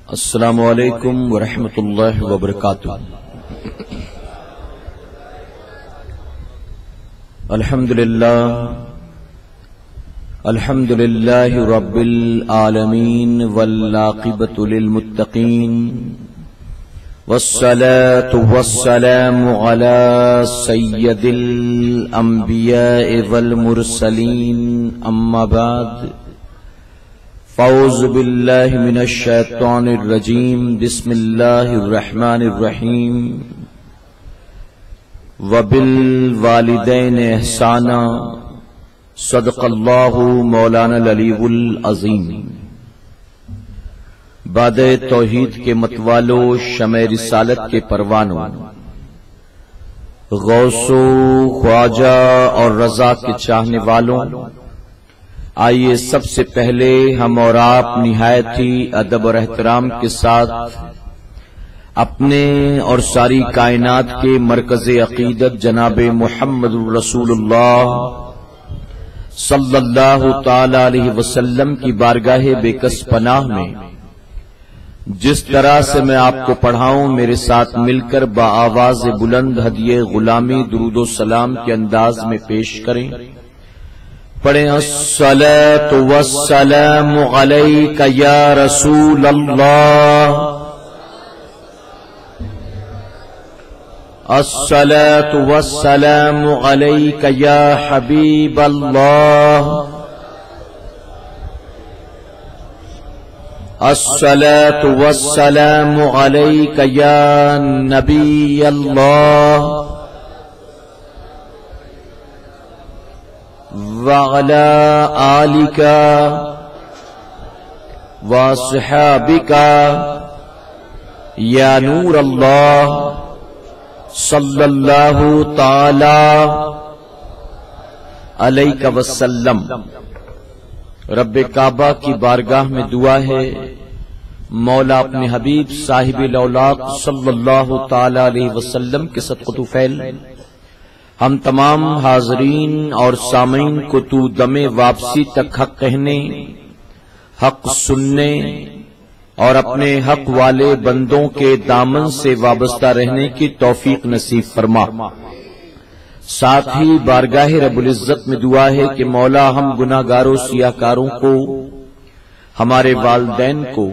السلام علیکم ورحمۃ اللہ وبرکاتہ۔ الحمد للہ رب العالمین والعاقبۃ للمتقین والصلاة والسلام علی سید الانبیاء والمرسلین اما بعد فاعوذ باللہ من الشیطان الرجیم بسم اللہ الرحمن الرحیم وبالوالدین احسانا صدق اللہ مولانا العلی العظیم۔ باد توحید کے متوالو، شمع رسالت کے پروانوں، غوث و خواجہ اور رضا کے چاہنے والوں، آئیے سب سے پہلے ہم اور آپ نہایت ہی ادب اور احترام کے ساتھ اپنے اور ساری کائنات کے مرکز عقیدت جناب محمد رسول اللہ صلی اللہ تعالی علیہ وسلم کی بارگاہ بے کس پناہ میں جس طرح سے میں آپ کو پڑھاؤں میرے ساتھ مل کر بآواز بلند ہدیہ غلامی درود و سلام کے انداز میں پیش کریں۔ پڑھیں الصلاۃ والسلام علیک یا رسول اللہ، الصلاۃ والسلام علیک یا حبیب اللہ، الصلاۃ والسلام علیک یا نبی اللہ، وعلى آلك وصحابك یا نور اللہ صلی اللہ تعالی علیہ وسلم۔ رب کعبہ کی بارگاہ میں دعا ہے، مولا اپنے حبیب صاحب الاولاق صلی اللہ تعالی علیہ وسلم کے صدقۃ فعل ہم تمام حاضرین اور سامعین کو تو دم واپسی تک حق کہنے، حق سننے اور اپنے حق والے بندوں کے دامن سے وابستہ رہنے کی توفیق نصیب فرما۔ ساتھ ہی بارگاہ رب العزت میں دعا ہے کہ مولا ہم گناہگاروں سیاہکاروں کو، ہمارے والدین کو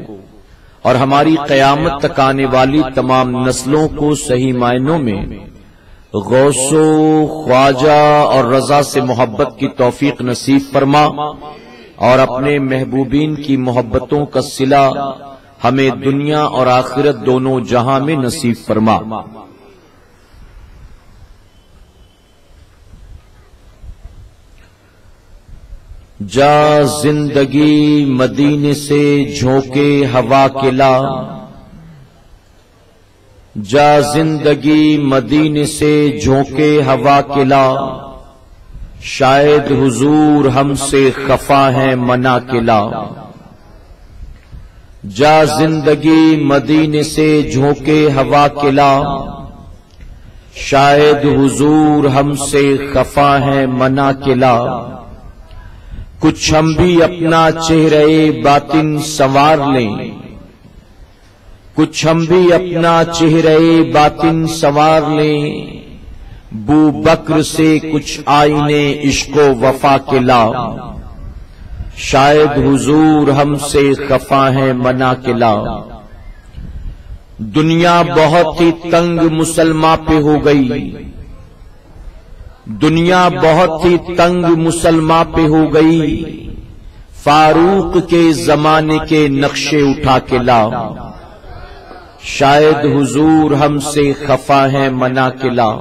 اور ہماری قیامت تک آنے والی تمام نسلوں کو صحیح معنوں میں غوث و خواجہ اور رضا سے محبت کی توفیق نصیب فرما، اور اپنے محبوبین کی محبتوں کا صلہ ہمیں دنیا اور آخرت دونوں جہاں میں نصیب فرما۔ جا زندگی مدینے سے جھونکے ہوا کے لا، جا زندگی مدینے سے جھونکے ہوا کے لا، شاید حضور ہم سے خفا ہے منا کے لا، جا زندگی مدینے سے جھونکے ہوا کے لا، شاید حضور ہم سے خفا ہے منا کے لا، کچھ ہم بھی اپنا چہرہ باطن سنوار لیں، کچھ ہم بھی اپنا چہرہ باطن سنوار لیں، بو بکر سے کچھ آئینے عشق و وفا کے لا، شاید حضور ہم سے خفا ہے منا کے لا۔ دنیا بہت ہی تنگ مسلماں پہ ہو گئی، دنیا بہت ہی تنگ مسلماں پہ ہو گئی، فاروق کے زمانے کے نقشے اٹھا کے لا، شاید حضور ہم سے خفا ہے منا کے لا۔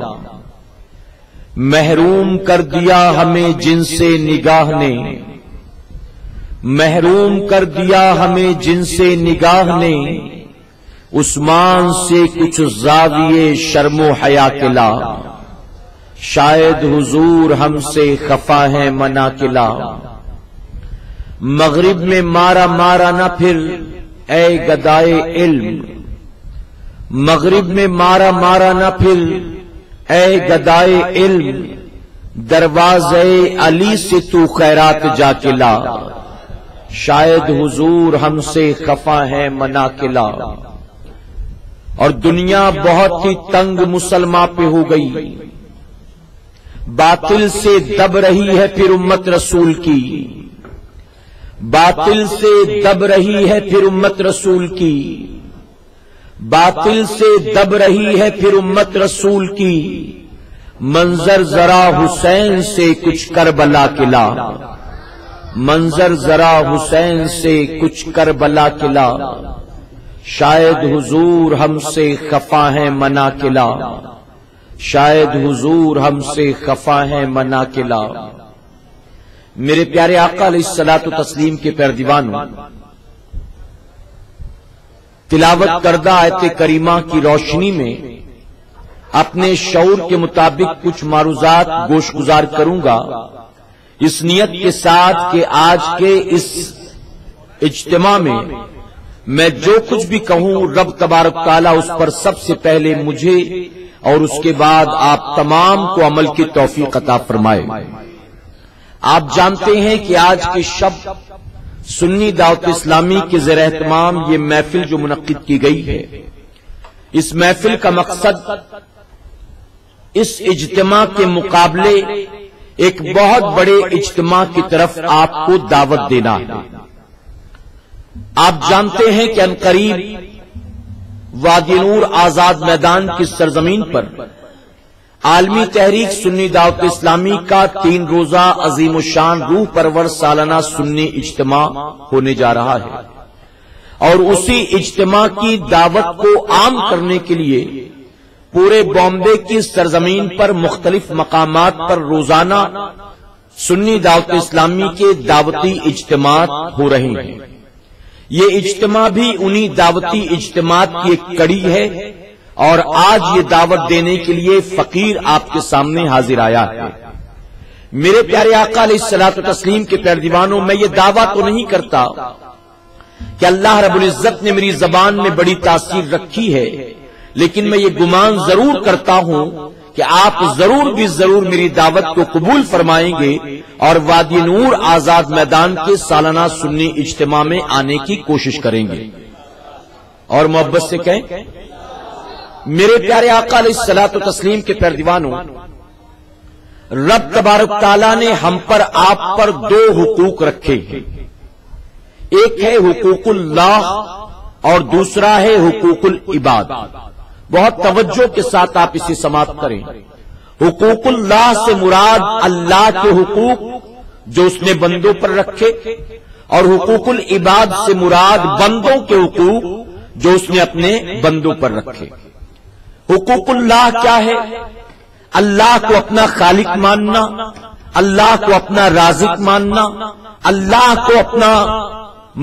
محروم کر دیا ہمیں جن سے نگاہ نے، محروم کر دیا ہمیں جن سے نگاہ نے، عثمان سے کچھ زاویے شرم و حیا کے لا، شاید حضور ہم سے خفا ہے منا کے لا۔ مغرب میں مارا مارا نہ پھر اے گدائے علم، مغرب میں مارا مارا نہ پھر اے گدائے علم، دروازے علی سے تو خیرات جا کے لا، شاید حضور ہم سے خفا ہے منا کلا، اور دنیا بہت ہی تنگ مسلمان پہ ہو گئی، باطل سے دب رہی ہے پھر امت رسول کی، باطل سے دب رہی ہے پھر امت رسول کی، باطل سے دب رہی ہے پھر امت رسول کی، منظر ذرا حسین سے کچھ کربلا کلا، منظر ذرا حسین سے کچھ کربلا کلا، شاید حضور ہم سے خفا ہے منا کلا، شاید حضور ہم سے خفا ہے منا کلا۔ میرے پیارے آقا علیہ الصلوۃ والتسلیم کے پیروانوں، تلاوت کردہ آیت کریمہ کی روشنی میں اپنے شعور کے مطابق کچھ معروضات گوش گزار کروں گا، اس نیت کے ساتھ کہ آج کے اس اجتماع میں میں جو کچھ بھی کہوں رب تبارک تعالیٰ اس پر سب سے پہلے مجھے اور اس کے بعد آپ تمام کو عمل کی توفیق عطا فرمائے۔ آپ جانتے ہیں کہ آج کے شب سنی دعوت اسلامی کے زیر اہتمام یہ محفل جو منعقد کی گئی ہے، اس محفل کا مقصد اس اجتماع کے مقابلے ایک بہت بڑے اجتماع کی طرف آپ کو دعوت دینا ہے۔ آپ جانتے ہیں کہ عنقریب وادی نور آزاد میدان کی سرزمین پر عالمی تحریک سنی دعوت اسلامی کا 3 روزہ عظیم الشان روح پرور سالانہ سنی اجتماع ہونے جا رہا ہے، اور اسی اجتماع کی دعوت کو عام کرنے کے لیے پورے بامبے کی سرزمین پر مختلف مقامات پر روزانہ سنی دعوت اسلامی کے دعوتی اجتماعات ہو رہے ہیں۔ یہ اجتماع بھی انہی دعوتی اجتماعات کی ایک کڑی ہے، اور آج یہ دعوت دینے کے لیے فقیر آپ کے سامنے حاضر آیا ہے۔ میرے پیارے آقا علیہ الصلوۃ والتسلیم کے پیروانوں، میں یہ دعویٰ تو نہیں کرتا کہ اللہ رب العزت نے میری زبان میں بڑی تاثیر رکھی ہے، لیکن میں یہ گمان ضرور کرتا ہوں کہ آپ ضرور بھی ضرور میری دعوت کو قبول فرمائیں گے اور وادی نور آزاد میدان کے سالانہ سنی اجتماع میں آنے کی کوشش کریں گے، اور محبت سے کہیں میرے پیارے آقا علیہ الصلوۃ والتسلیم کے پیروانوں، رب تبارک تعالیٰ نے ہم پر آپ پر 2 حقوق رکھے ہیں، ایک ہے حقوق اللہ اور دوسرا ہے حقوق العباد۔ بہت توجہ کے ساتھ آپ اسے سماعت کریں۔ حقوق اللہ سے مراد اللہ کے حقوق جو اس نے بندوں پر رکھے، اور حقوق العباد سے مراد بندوں کے حقوق جو اس نے اپنے بندوں پر رکھے۔ حقوق اللہ کیا ہے؟ اللہ کو اپنا خالق ماننا، اللہ کو اپنا رازق ماننا، اللہ کو اپنا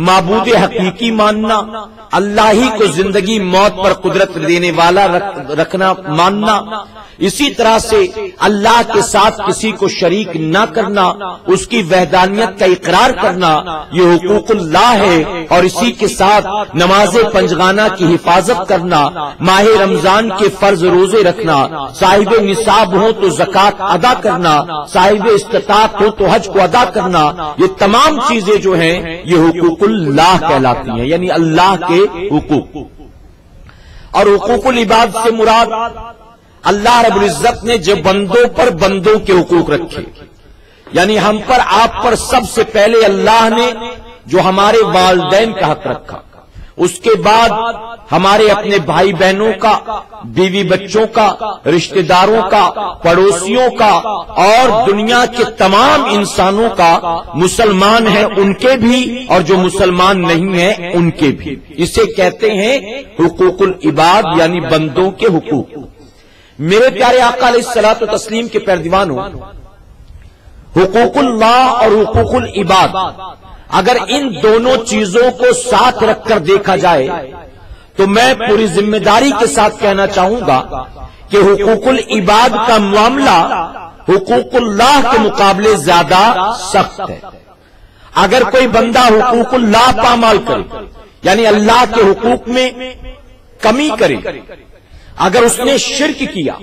معبود حقیقی ماننا، اللہ ہی کو زندگی موت پر قدرت دینے والا رکھنا ماننا، اسی طرح سے اللہ کے ساتھ کسی کو شریک نہ کرنا، اس کی وحدانیت کا اقرار کرنا، یہ حقوق اللہ ہے۔ اور اسی کے ساتھ نماز پنجگانہ کی حفاظت کرنا، ماہ رمضان کے فرض روزے رکھنا، صاحب نصاب ہو تو زکوٰۃ ادا کرنا، صاحب استطاعت ہو تو حج کو ادا کرنا، یہ تمام چیزیں جو ہیں یہ حقوق اللہ کہلاتی ہیں، یعنی اللہ کے حقوق۔ اور حقوق العباد سے مراد اللہ رب العزت نے جو بندوں پر بندوں کے حقوق رکھے، یعنی ہم پر آپ پر سب سے پہلے اللہ نے جو ہمارے والدین کا حق رکھا، اس کے بعد ہمارے اپنے بھائی بہنوں کا، بیوی بچوں کا، رشتہ داروں کا، پڑوسیوں کا، اور دنیا کے تمام انسانوں کا، مسلمان ہیں ان کے بھی اور جو مسلمان نہیں ہیں ان کے بھی، اسے کہتے ہیں حقوق العباد یعنی بندوں کے حقوق۔ میرے پیارے آقا علیہ الصلوۃ والتسلیم کے پیروانوں، حقوق اللہ اور حقوق العباد اگر ان دونوں چیزوں کو ساتھ رکھ کر دیکھا جائے تو میں پوری ذمہ داری کے ساتھ کہنا چاہوں گا کہ حقوق العباد کا معاملہ حقوق اللہ کے مقابلے زیادہ سخت ہے۔ اگر کوئی بندہ حقوق اللہ پامال کرے، یعنی اللہ کے حقوق میں کمی کرے، اگر اس نے شرک کیا،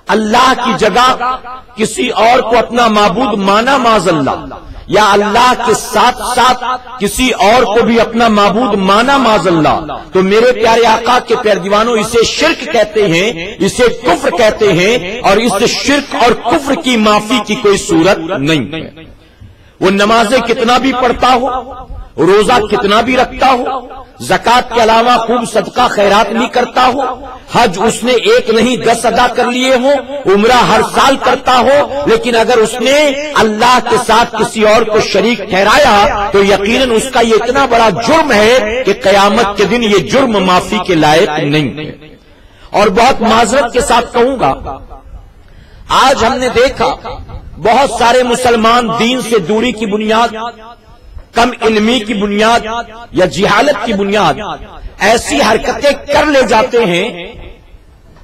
اللہ کی جگہ کسی اور کو اپنا معبود مانا معاذ اللہ، یا اللہ کے ساتھ ساتھ کسی اور کو بھی اپنا معبود مانا معاذ اللہ، تو میرے پیارے آقا کے پیارے دیوانوں اسے شرک کہتے ہیں، اسے کفر کہتے ہیں، اور اس شرک اور کفر کی معافی کی کوئی صورت نہیں ہے۔ وہ نمازیں کتنا بھی پڑھتا ہو، روزہ کتنا بھی رکھتا ہو، زکوٰۃ کے علاوہ خوب صدقہ خیرات بھی کرتا ہو، حج اس نے 1 نہیں 10 ادا کر لیے ہوں، عمرہ ہر سال کرتا ہو، لیکن اگر اس نے اللہ کے ساتھ کسی اور کو شریک ٹھہرایا تو یقیناً اس کا یہ اتنا بڑا جرم ہے کہ قیامت کے دن یہ جرم معافی کے لائق نہیں ہے۔ اور بہت معذرت کے ساتھ کہوں گا، آج ہم نے دیکھا بہت سارے مسلمان دین سے دوری کی بنیاد، کم علمی کی بنیاد یا جہالت کی بنیاد ایسی حرکتیں کر لے جاتے ہیں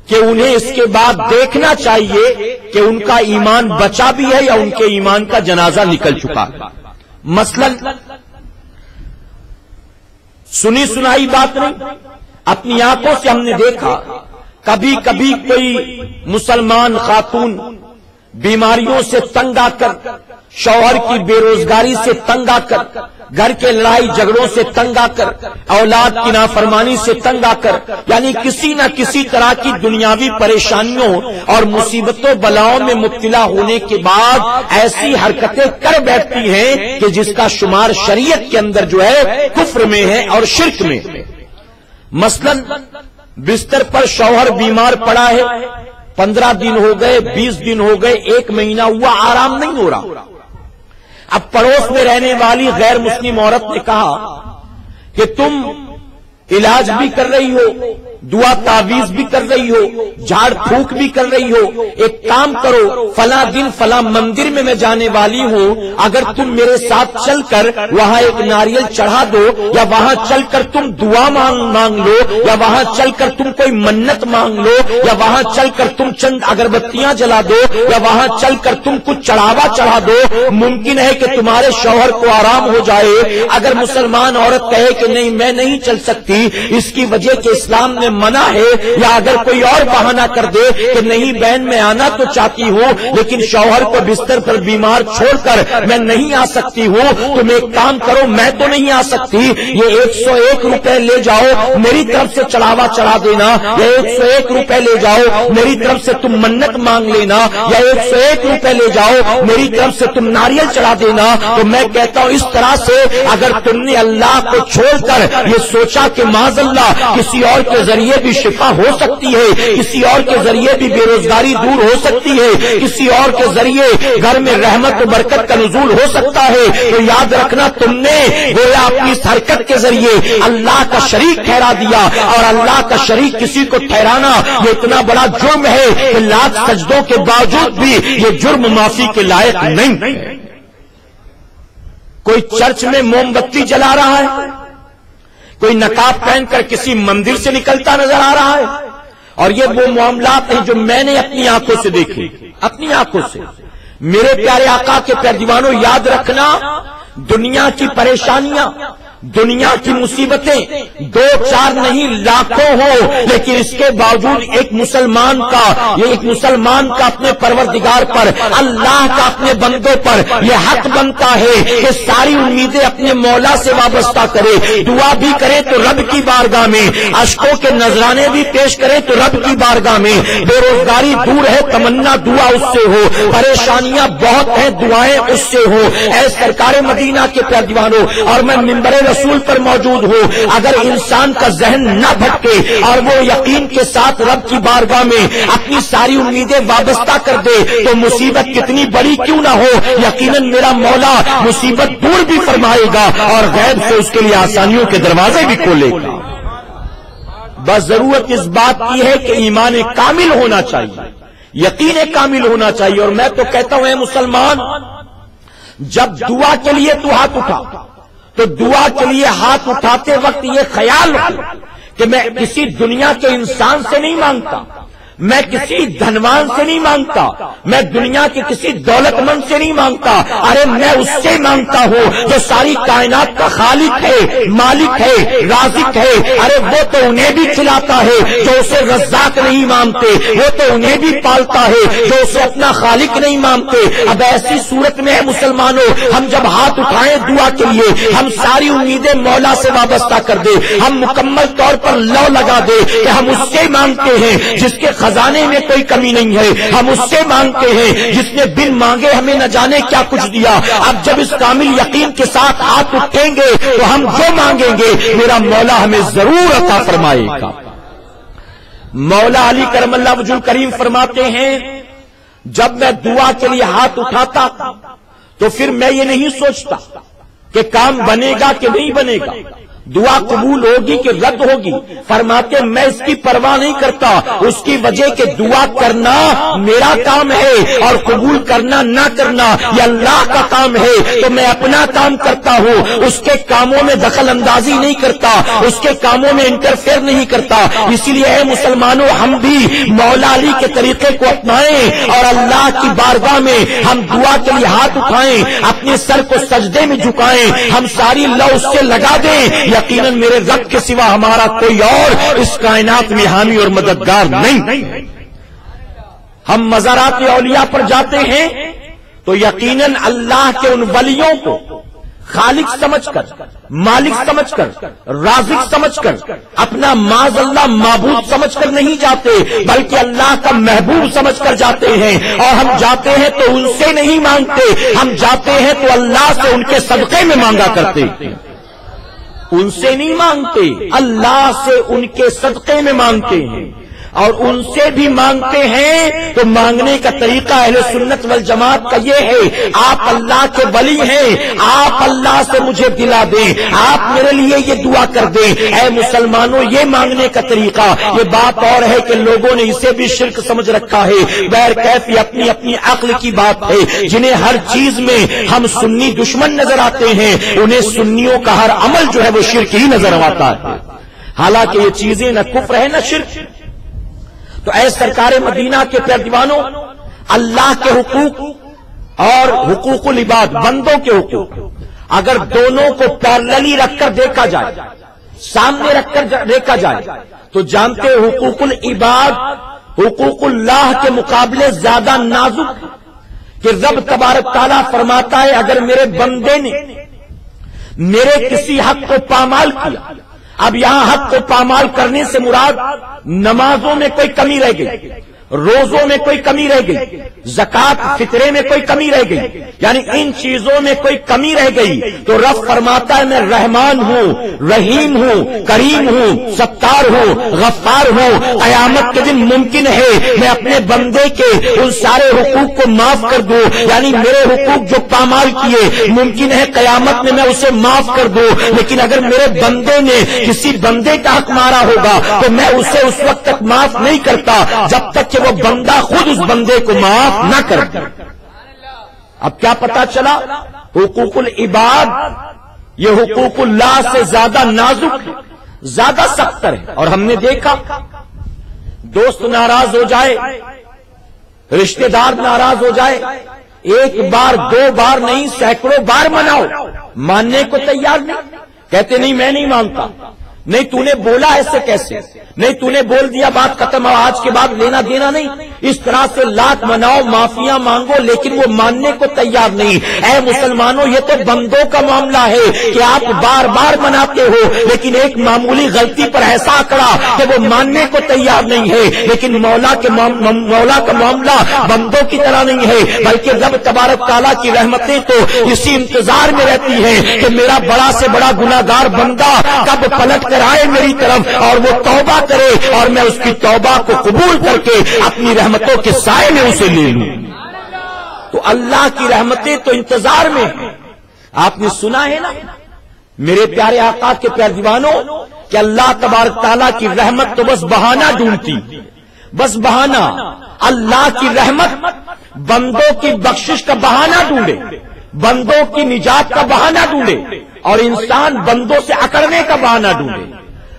کہ انہیں اس کے بعد دیکھنا چاہیے کہ ان کا ایمان بچا بھی ہے یا ان کے ایمان کا جنازہ نکل چکا ہے۔ مثلا سنی سنائی بات نہیں، اپنی آنکھوں سے ہم نے دیکھا کبھی کبھی کوئی مسلمان خاتون بیماریوں سے تنگ آ کر، شوہر کی بے روزگاری سے تنگ آ کر، گھر کے لڑائی جھگڑوں سے تنگ آ کر، اولاد کی نافرمانی سے تنگ آ کر، یعنی کسی نہ کسی طرح کی دنیاوی پریشانیوں اور مصیبتوں بلاؤں میں مبتلا ہونے کے بعد ایسی حرکتیں کر بیٹھتی ہیں کہ جس کا شمار شریعت کے اندر جو ہے کفر میں ہے اور شرک میں ہے۔ مثلا بستر پر شوہر بیمار پڑا ہے، 15 دن ہو گئے، 20 دن ہو گئے، 1 مہینہ ہوا، آرام نہیں ہو رہا۔ اب پڑوس میں رہنے والی غیر مسلم عورت نے کہا کہ تم علاج بھی کر رہی ہو، دعا تعویذ بھی کر رہی ہو، جھاڑ پھونک بھی کر رہی ہو، ایک کام کرو، فلاں دن فلاں مندر میں میں جانے والی ہوں، اگر تم میرے ساتھ چل کر وہاں ایک ناریل چڑھا دو، یا وہاں چل کر تم دعا مانگ لو، یا وہاں چل کر تم کوئی منت مانگ لو، یا وہاں چل کر تم چند اگربتیاں جلا دو، یا وہاں چل کر تم کچھ چڑھاوا چڑھا دو، ممکن ہے کہ تمہارے شوہر کو آرام ہو جائے۔ اگر مسلمان عورت کہے کہ نہیں میں نہیں چل سکتی، اس کی وجہ کہ اسلام نے منع ہے، یا اگر کوئی اور بہانہ کر دے کہ نہیں بہن میں آنا تو چاہتی ہوں لیکن شوہر کو بستر پر بیمار چھوڑ کر میں نہیں آ سکتی ہوں، تم ایک کام کرو میں تو نہیں آ سکتی، یہ 101 روپے لے جاؤ میری طرف سے چڑھاوا چڑھا دینا، یا 101 روپے لے جاؤ میری طرف سے تم منت مانگ لینا، یا 101 روپے لے جاؤ میری طرف سے تم ناریل چڑھا دینا۔ تو میں کہتا ہوں اس طرح سے اگر تم نے اللہ کو چھوڑ کر یہ سوچا کہ معاذ اللہ کسی اور کے ذریعے بھی شفا ہو سکتی ہے، کسی اور کے ذریعے بھی بے روزگاری دور ہو سکتی ہے، کسی اور کے ذریعے گھر میں رحمت و برکت کا نزول ہو سکتا ہے، تو یاد رکھنا تم نے گویا اپنی اس حرکت کے ذریعے اللہ کا شریک ٹھہرا دیا، اور اللہ کا شریک کسی کو ٹھہرانا یہ اتنا بڑا جرم ہے کہ لاکھ سجدوں کے باوجود بھی یہ جرم معافی کے لائق نہیں ہے۔ کوئی چرچ میں موم بتی جلا رہا ہے، کوئی نقاب پہن کر کسی مندر سے نکلتا نظر آ رہا ہے، اور یہ وہ معاملات ہیں جو میں نے اپنی آنکھوں سے دیکھے، اپنی آنکھوں سے۔ میرے پیارے آقا کے پیارے دیوانوں یاد رکھنا، دنیا کی پریشانیاں، دنیا کی مصیبتیں 2-4 نہیں لاکھوں ہو، لیکن اس کے باوجود ایک مسلمان کا اپنے پروردگار پر، اللہ کا اپنے بندوں پر یہ حق بنتا ہے کہ ساری امیدیں اپنے مولا سے وابستہ کرے، دعا بھی کرے تو رب کی بارگاہ میں، اشکوں کے نذرانے بھی پیش کرے تو رب کی بارگاہ میں۔ بے روزگاری دور ہے، تمنا دعا اس سے ہو، پریشانیاں بہت ہیں، دعائیں اس سے ہو۔ اے سرکار مدینہ کے پیارے دیوانوں، اور میں منبر رسول پر موجود ہو، اگر انسان کا ذہن نہ بھٹکے اور وہ یقین کے ساتھ رب کی بارگاہ میں اپنی ساری امیدیں وابستہ کر دے تو مصیبت کتنی بڑی کیوں نہ ہو یقیناً میرا مولا مصیبت دور بھی فرمائے گا اور غیب سے اس کے لیے آسانیوں کے دروازے بھی کھولے گا۔ بس ضرورت اس بات کی ہے کہ ایمان کامل ہونا چاہیے، یقین کامل ہونا چاہیے۔ اور میں تو کہتا ہوں اے مسلمان، جب دعا کے لیے تو ہاتھ اٹھا تو دعا کے لیے ہاتھ اٹھاتے وقت یہ خیال رکھو کہ میں کسی دنیا کے انسان سے نہیں مانگتا، میں کسی دھنوان سے نہیں مانگتا، میں دنیا کے کسی دولت مند سے نہیں مانگتا، ارے میں اس سے مانگتا ہوں جو ساری کائنات کا خالق ہے، مالک ہے، رازق ہے۔ ارے وہ تو انہیں بھی کھلاتا ہے جو اسے رزاق نہیں مانتے، وہ تو انہیں بھی پالتا ہے جو اسے اپنا خالق نہیں مانتے۔ اب ایسی صورت میں ہے مسلمانوں، ہم جب ہاتھ اٹھائیں دعا کے لیے، ہم ساری امیدیں مولا سے وابستہ کر دیں، ہم مکمل طور پر لو لگا دیں کہ ہم اس سے مانگتے ہیں جس کے خزانے میں کوئی کمی نہیں ہے، ہم اس سے مانگتے ہیں جس نے بن مانگے ہمیں نہ جانے کیا کچھ دیا۔ اب جب اس کامل یقین کے ساتھ ہاتھ اٹھیں گے تو ہم جو مانگیں گے میرا مولا ہمیں ضرور عطا فرمائے گا۔ مولا علی کرم اللہ وجہ کریم فرماتے ہیں جب میں دعا کے لیے ہاتھ اٹھاتا تو پھر میں یہ نہیں سوچتا کہ کام بنے گا کہ نہیں بنے گا، دعا قبول ہوگی کہ رد ہوگی، فرماتے میں اس کی پرواہ نہیں کرتا، اس کی وجہ کہ دعا کرنا میرا کام ہے اور قبول کرنا نہ کرنا یہ اللہ کا کام ہے، تو میں اپنا کام کرتا ہوں، اس کے کاموں میں دخل اندازی نہیں کرتا، اس کے کاموں میں انٹرفیئر نہیں کرتا۔ اسی لیے اے مسلمانوں ہم بھی مولا علی کے طریقے کو اپنائیں اور اللہ کی بارگاہ میں ہم دعا کے لیے ہاتھ اٹھائیں، اپنے سر کو سجدے میں جھکائیں، ہم ساری لو اس سے لگا دیں، یقیناً میرے رب کے سوا ہمارا کوئی اور اس کائنات میں حامی اور مددگار نہیں۔ ہم مزارات اولیاء پر جاتے ہیں تو یقیناً اللہ کے ان ولیوں کو خالق سمجھ کر، مالک سمجھ کر، رازق سمجھ کر، اپنا معاذ اللہ معبود سمجھ کر نہیں جاتے بلکہ اللہ کا محبوب سمجھ کر جاتے ہیں، اور ہم جاتے ہیں تو ان سے نہیں مانگتے، ہم جاتے ہیں تو اللہ سے ان کے صدقے میں مانگا کرتے ہیں، ان سے نہیں مانگتے، اللہ سے ان کے صدقے میں مانگتے ہیں، اور ان سے بھی مانگتے ہیں تو مانگنے کا طریقہ اہل سنت والجماعت کا یہ ہے آپ اللہ کے ولی ہیں، آپ اللہ سے مجھے دلا دیں، آپ میرے لیے یہ دعا کر دیں۔ اے مسلمانوں یہ مانگنے کا طریقہ، یہ بات اور ہے کہ لوگوں نے اسے بھی شرک سمجھ رکھا ہے، بہر کیف یہ اپنی اپنی عقل کی بات ہے، جنہیں ہر چیز میں ہم سنی دشمن نظر آتے ہیں انہیں سنیوں کا ہر عمل جو ہے وہ شرک ہی نظر آتا ہے، حالانکہ یہ چیزیں نہ کفر ہے نہ شرک۔ تو اے سرکار مدینہ کے پیروانوں، اللہ کے حقوق اور حقوق العباد بندوں کے حقوق اگر دونوں کو پیرللی رکھ کر دیکھا جائے، سامنے رکھ کر دیکھا جائے تو جانتے حقوق العباد حقوق اللہ کے مقابلے زیادہ نازک، کہ رب تبارک تعالیٰ فرماتا ہے اگر میرے بندے نے میرے کسی حق کو پامال کیا، اب یہاں حق کو پامال کرنے سے مراد نمازوں میں کوئی کمی رہ گئی، روزوں میں کوئی کمی رہ گئی، زکات فطرے میں کوئی کمی رہ گئی، یعنی ان چیزوں میں کوئی کمی رہ گئی تو رب فرماتا ہے میں رحمان ہوں، رحیم ہوں، کریم ہوں، ستار ہوں، غفار ہوں، قیامت کے دن ممکن ہے میں اپنے بندے کے ان سارے حقوق کو معاف کر دوں، یعنی میرے حقوق جو پامال کیے ممکن ہے قیامت میں اسے معاف کر دوں، لیکن اگر میرے بندے نے کسی بندے کا حق مارا ہوگا تو میں اسے اس وقت تک معاف نہیں کرتا جب تک کہ وہ بندہ خود اس بندے کو معاف نہ کر دے۔ اب کیا پتا چلا حقوق العباد یہ حقوق اللہ سے زیادہ نازک ہے، زیادہ سخت ہے، اور ہم نے دیکھا دوست ناراض ہو جائے، رشتہ دار ناراض ہو جائے، ایک بار دو بار نہیں سینکڑوں بار مناؤ، ماننے کو تیار نہیں، کہتے نہیں میں نہیں مانتا، نہیں تو نے بولا ایسے کیسے، نہیں تو نے بول دیا بات ختم، آج کے بعد لینا دینا نہیں، اس طرح سے لاکھ مناؤ معافیاں مانگو لیکن وہ ماننے کو تیار نہیں۔ اے مسلمانوں یہ تو بندوں کا معاملہ ہے کہ آپ بار بار مناتے ہو لیکن ایک معمولی غلطی پر ایسا اکڑا کہ وہ ماننے کو تیار نہیں ہے، لیکن مولا کا معاملہ بندوں کی طرح نہیں ہے بلکہ رب تبارک تعالیٰ کی رحمتیں تو اسی انتظار میں رہتی ہیں کہ میرا بڑا سے بڑا گناہگار بندہ کب پلٹ کر آئے میری طرف اور وہ توبہ کرے اور میں اس کی توبہ کو قبول کر کے اپنی رحمتوں کے سائے میں اسے لے لوں۔ تو اللہ کی رحمتیں تو انتظار میں ہیں۔ آپ نے سنا ہے نا میرے پیارے آقا کے پیارے دیوانوں کہ اللہ تبارک تعالیٰ کی رحمت تو بس بہانہ ڈھونڈتی، بس بہانہ، اللہ کی رحمت بندوں کی بخشش کا بہانہ ڈھونڈے، بندوں کی نجات کا بہانہ ڈھونڈے، اور انسان بندوں سے اکڑنے کا بہانہ ڈھونڈے۔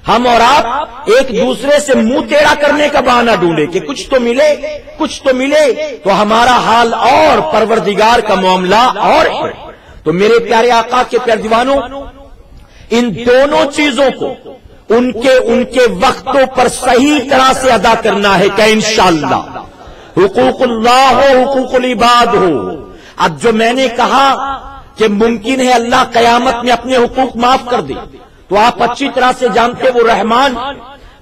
ہم اور آپ ایک دوسرے سے منہ ٹیڑھا کرنے کا بہانہ ڈھونڈے کہ کچھ تو ملے تو ہمارا حال اور پروردگار کا معاملہ اور ہے۔ تو میرے پیارے آقا کے پیارے دیوانوں، ان دونوں چیزوں کو ان کے وقتوں پر صحیح طرح سے ادا کرنا ہے کہ انشاءاللہ حقوق اللہ ہو، حقوق العباد ہو۔ اب جو میں نے کہا کہ ممکن ہے اللہ قیامت میں اپنے حقوق معاف کر دے، تو آپ اچھی طرح سے جانتے وہ رحمان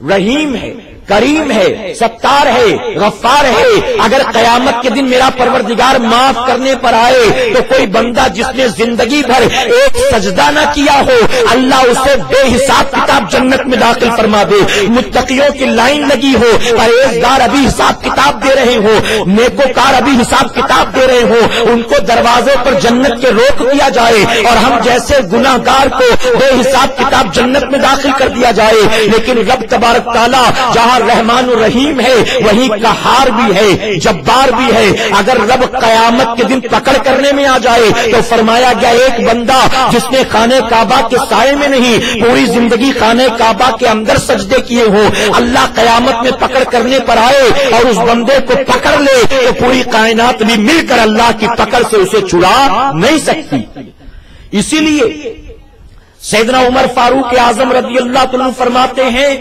رحیم ہے، کریم ہے، ستار ہے، غفار ہے۔ اگر قیامت کے دن میرا پروردگار معاف کرنے پر آئے تو کوئی بندہ جس نے زندگی بھر ایک سجدہ نہ کیا ہو، اللہ اسے بے حساب کتاب جنت میں داخل فرما دے۔ متقیوں کی لائن لگی ہو، پرہیزگار ابھی حساب کتاب دے رہے ہو، نیکوکار ابھی حساب کتاب دے رہے ہو، ان کو دروازے پر جنت کے روک دیا جائے اور ہم جیسے گناہگار کو بے حساب کتاب جنت میں داخل کر دیا جائے۔ لیکن رب تبارک تعالیٰ جہاں رحمان الرحیم ہے وہیں قہار بھی ہے، جبار بھی ہے۔ اگر رب قیامت کے دن پکڑ کرنے میں آ جائے تو فرمایا گیا ایک بندہ جس نے خانہ کعبہ کے سائے میں نہیں پوری زندگی خانہ کعبہ کے اندر سجدے کیے ہو، اللہ قیامت میں پکڑ کرنے پر آئے اور اس بندے کو پکڑ لے تو پوری کائنات بھی مل کر اللہ کی پکڑ سے اسے چھڑا نہیں سکتی۔ اسی لیے سیدنا عمر فاروق اعظم رضی اللہ عنہ فرماتے ہیں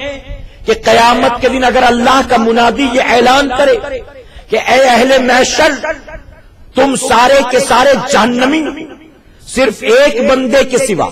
کہ قیامت کے دن اگر اللہ کا منادی یہ اعلان کرے کہ اے اہل محشر تم سارے کے سارے جہنمی صرف ایک بندے کے سوا،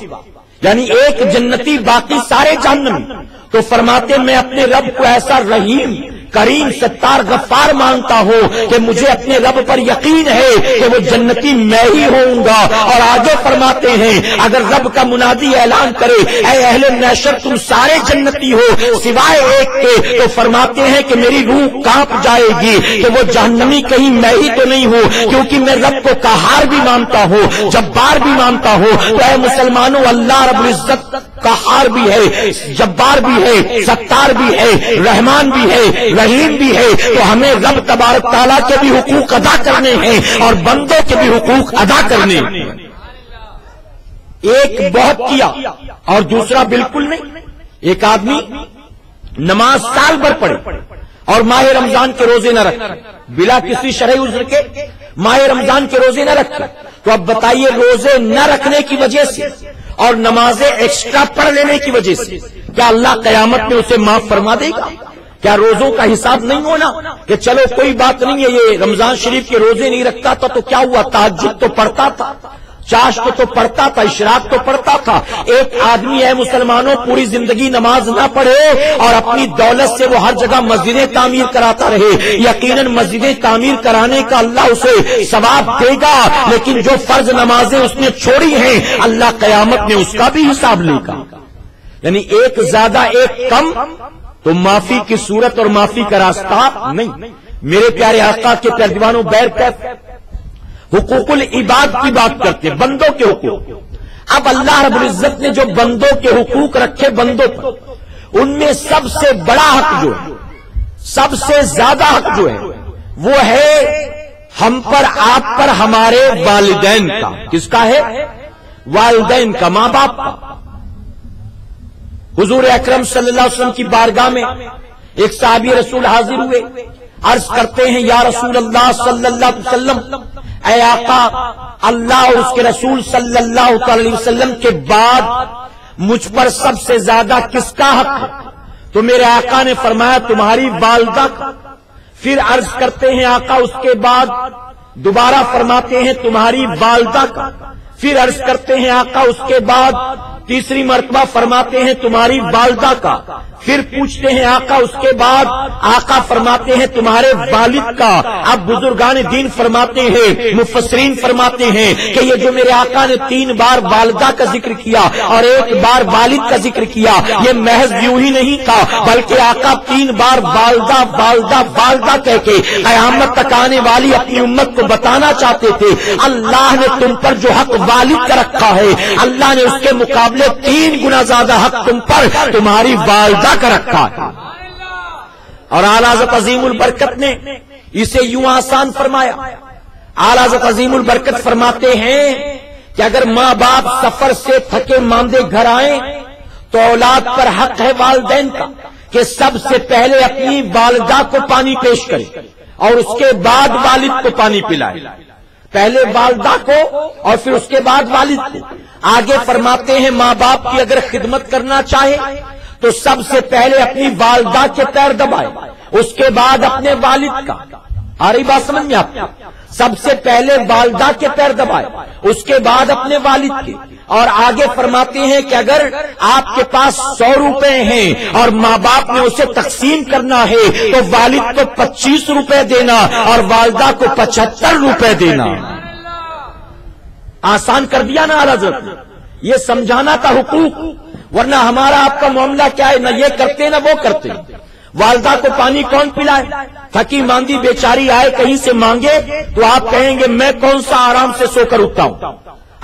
یعنی ایک جنتی باقی سارے جہنمی، تو فرماتے میں اپنے رب کو ایسا رحیم کریم ستار غفار مانتا ہو کہ مجھے اپنے رب پر یقین ہے کہ وہ جنتی میں ہی ہوں گا۔ اور آگے فرماتے ہیں اگر رب کا منادی اعلان کرے اے اہل محشر تم سارے جنتی ہو سوائے ایک کے، تو فرماتے ہیں کہ میری روح کانپ جائے گی کہ وہ جہنمی کہیں میں ہی تو نہیں ہوں، کیونکہ میں رب کو قہار بھی مانتا ہوں، جبار بھی مانتا ہوں۔ تو اے مسلمانوں، اللہ رب العزت قہار بھی ہے، جبار بھی ہے، ستار بھی ہے، رحمان بھی ہے، رحیم بھی ہے۔ تو ہمیں رب تبارک تعالیٰ کے بھی حقوق ادا کرنے ہیں اور بندوں کے بھی حقوق ادا کرنے ہیں۔ ایک بہت کیا اور دوسرا بالکل نہیں۔ ایک آدمی نماز سال بھر پڑھے اور ماہ رمضان کے روزے نہ رکھے، بلا کسی شرعی عذر کے ماہ رمضان کے روزے نہ رکھے، تو اب بتائیے روزے نہ رکھنے کی وجہ سے اور نمازیں ایکسٹرا پڑھ لینے کی وجہ سے کیا اللہ قیامت میں اسے معاف فرما دے گا؟ کیا روزوں کا حساب نہیں ہونا کہ چلو کوئی بات نہیں ہے یہ رمضان شریف کے روزے نہیں رکھتا تھا تو کیا ہوا، تہجد تو پڑھتا تھا، چاشت تو پڑھتا تھا، اشراق تو پڑھتا تھا۔ ایک آدمی ہے مسلمانوں پوری زندگی نماز نہ پڑھے اور اپنی دولت سے وہ ہر جگہ مسجدیں تعمیر کراتا رہے، یقیناً مسجدیں تعمیر کرانے کا اللہ اسے ثواب دے گا، لیکن جو فرض نمازیں اس نے چھوڑی ہیں اللہ قیامت میں اس کا بھی حساب لے گا۔ یعنی ایک زیادہ ایک کم تو معافی کی صورت اور معافی کا راستہ نہیں۔ میرے پیارے آقا کے پیارے دیوانوں، بیرکیف حقوق العباد کی بات کرتے ہیں، بندوں کے حقوق۔ اب اللہ رب العزت نے جو بندوں کے حقوق رکھے بندوں پر، ان میں سب سے بڑا حق جو ہے، سب سے زیادہ حق جو ہے وہ ہے ہم پر، آپ پر، ہمارے والدین کا۔ کس کا ہے؟ والدین کا، ماں باپ کا۔ حضور اکرم صلی اللہ علیہ وسلم کی بارگاہ میں ایک صحابی رسول حاضر ہوئے، عرض کرتے ہیں یا رسول اللہ صلی اللہ علیہ وسلم، اے آقا اللہ اور اس کے رسول صلی اللہ علیہ وسلم کے بعد مجھ پر سب سے زیادہ کس کا حق ہے؟ تو میرے آقا نے فرمایا تمہاری والدہ کا۔ پھر عرض کرتے ہیں آقا اس کے بعد دوبارہ فرماتے ہیں تمہاری والدہ کا۔ پھر عرض کرتے ہیں آقا اس کے بعد تیسری مرتبہ فرماتے ہیں تمہاری والدہ کا۔ پھر پوچھتے ہیں آقا اس کے بعد، آقا فرماتے ہیں تمہارے والد کا۔ اب بزرگان دین فرماتے ہیں، مفسرین فرماتے ہیں کہ یہ جو میرے آقا نے 3 بار والدہ کا ذکر کیا اور 1 بار والد کا ذکر کیا، یہ محض یوں ہی نہیں تھا، بلکہ آقا 3 بار والدہ والدہ والدہ کہہ کے قیامت تک آنے والی اپنی امت کو بتانا چاہتے تھے اللہ نے تم پر جو حق والد کا رکھا ہے، اللہ نے اس کے مقابلے 3 گنا زیادہ حق تم پر تمہاری والدہ کا رکھا ہے۔ اور اعلیٰ حضرت عظیم البرکت نے اسے یوں آسان فرمایا۔ اعلیٰ حضرت عظیم البرکت فرماتے ہیں کہ اگر ماں باپ سفر سے تھکے ماندے گھر آئیں تو اولاد پر حق ہے والدین کا کہ سب سے پہلے اپنی والدہ کو پانی پیش کرے اور اس کے بعد والد کو پانی پلائے. پہلے والدہ کو اور پھر اس کے بعد والد کو. آگے فرماتے ہیں ماں باپ کی اگر خدمت کرنا چاہے تو سب سے پہلے اپنی والدہ کے پیر دبائے, اس کے بعد اپنے والد کا. آ رہی بات سمجھ میں آپ؟ سب سے پہلے والدہ کے پیر دبائے, اس کے بعد اپنے والد کے. اور آگے فرماتے ہیں کہ اگر آپ کے پاس 100 روپے ہیں اور ماں باپ نے اسے تقسیم کرنا ہے تو والد کو 25 روپے دینا اور والدہ کو 75 روپے دینا. آسان کر دیا نا اعلیٰ حضرت, یہ سمجھانا تھا حقوق. ورنہ ہمارا آپ کا معاملہ کیا ہے, نہ یہ کرتے نہ وہ کرتے. والدہ کو پانی کون پلائے؟ تھکی ماندی بیچاری آئے کہیں سے مانگے تو آپ کہیں گے میں کون سا آرام سے سو کر اٹھتا ہوں.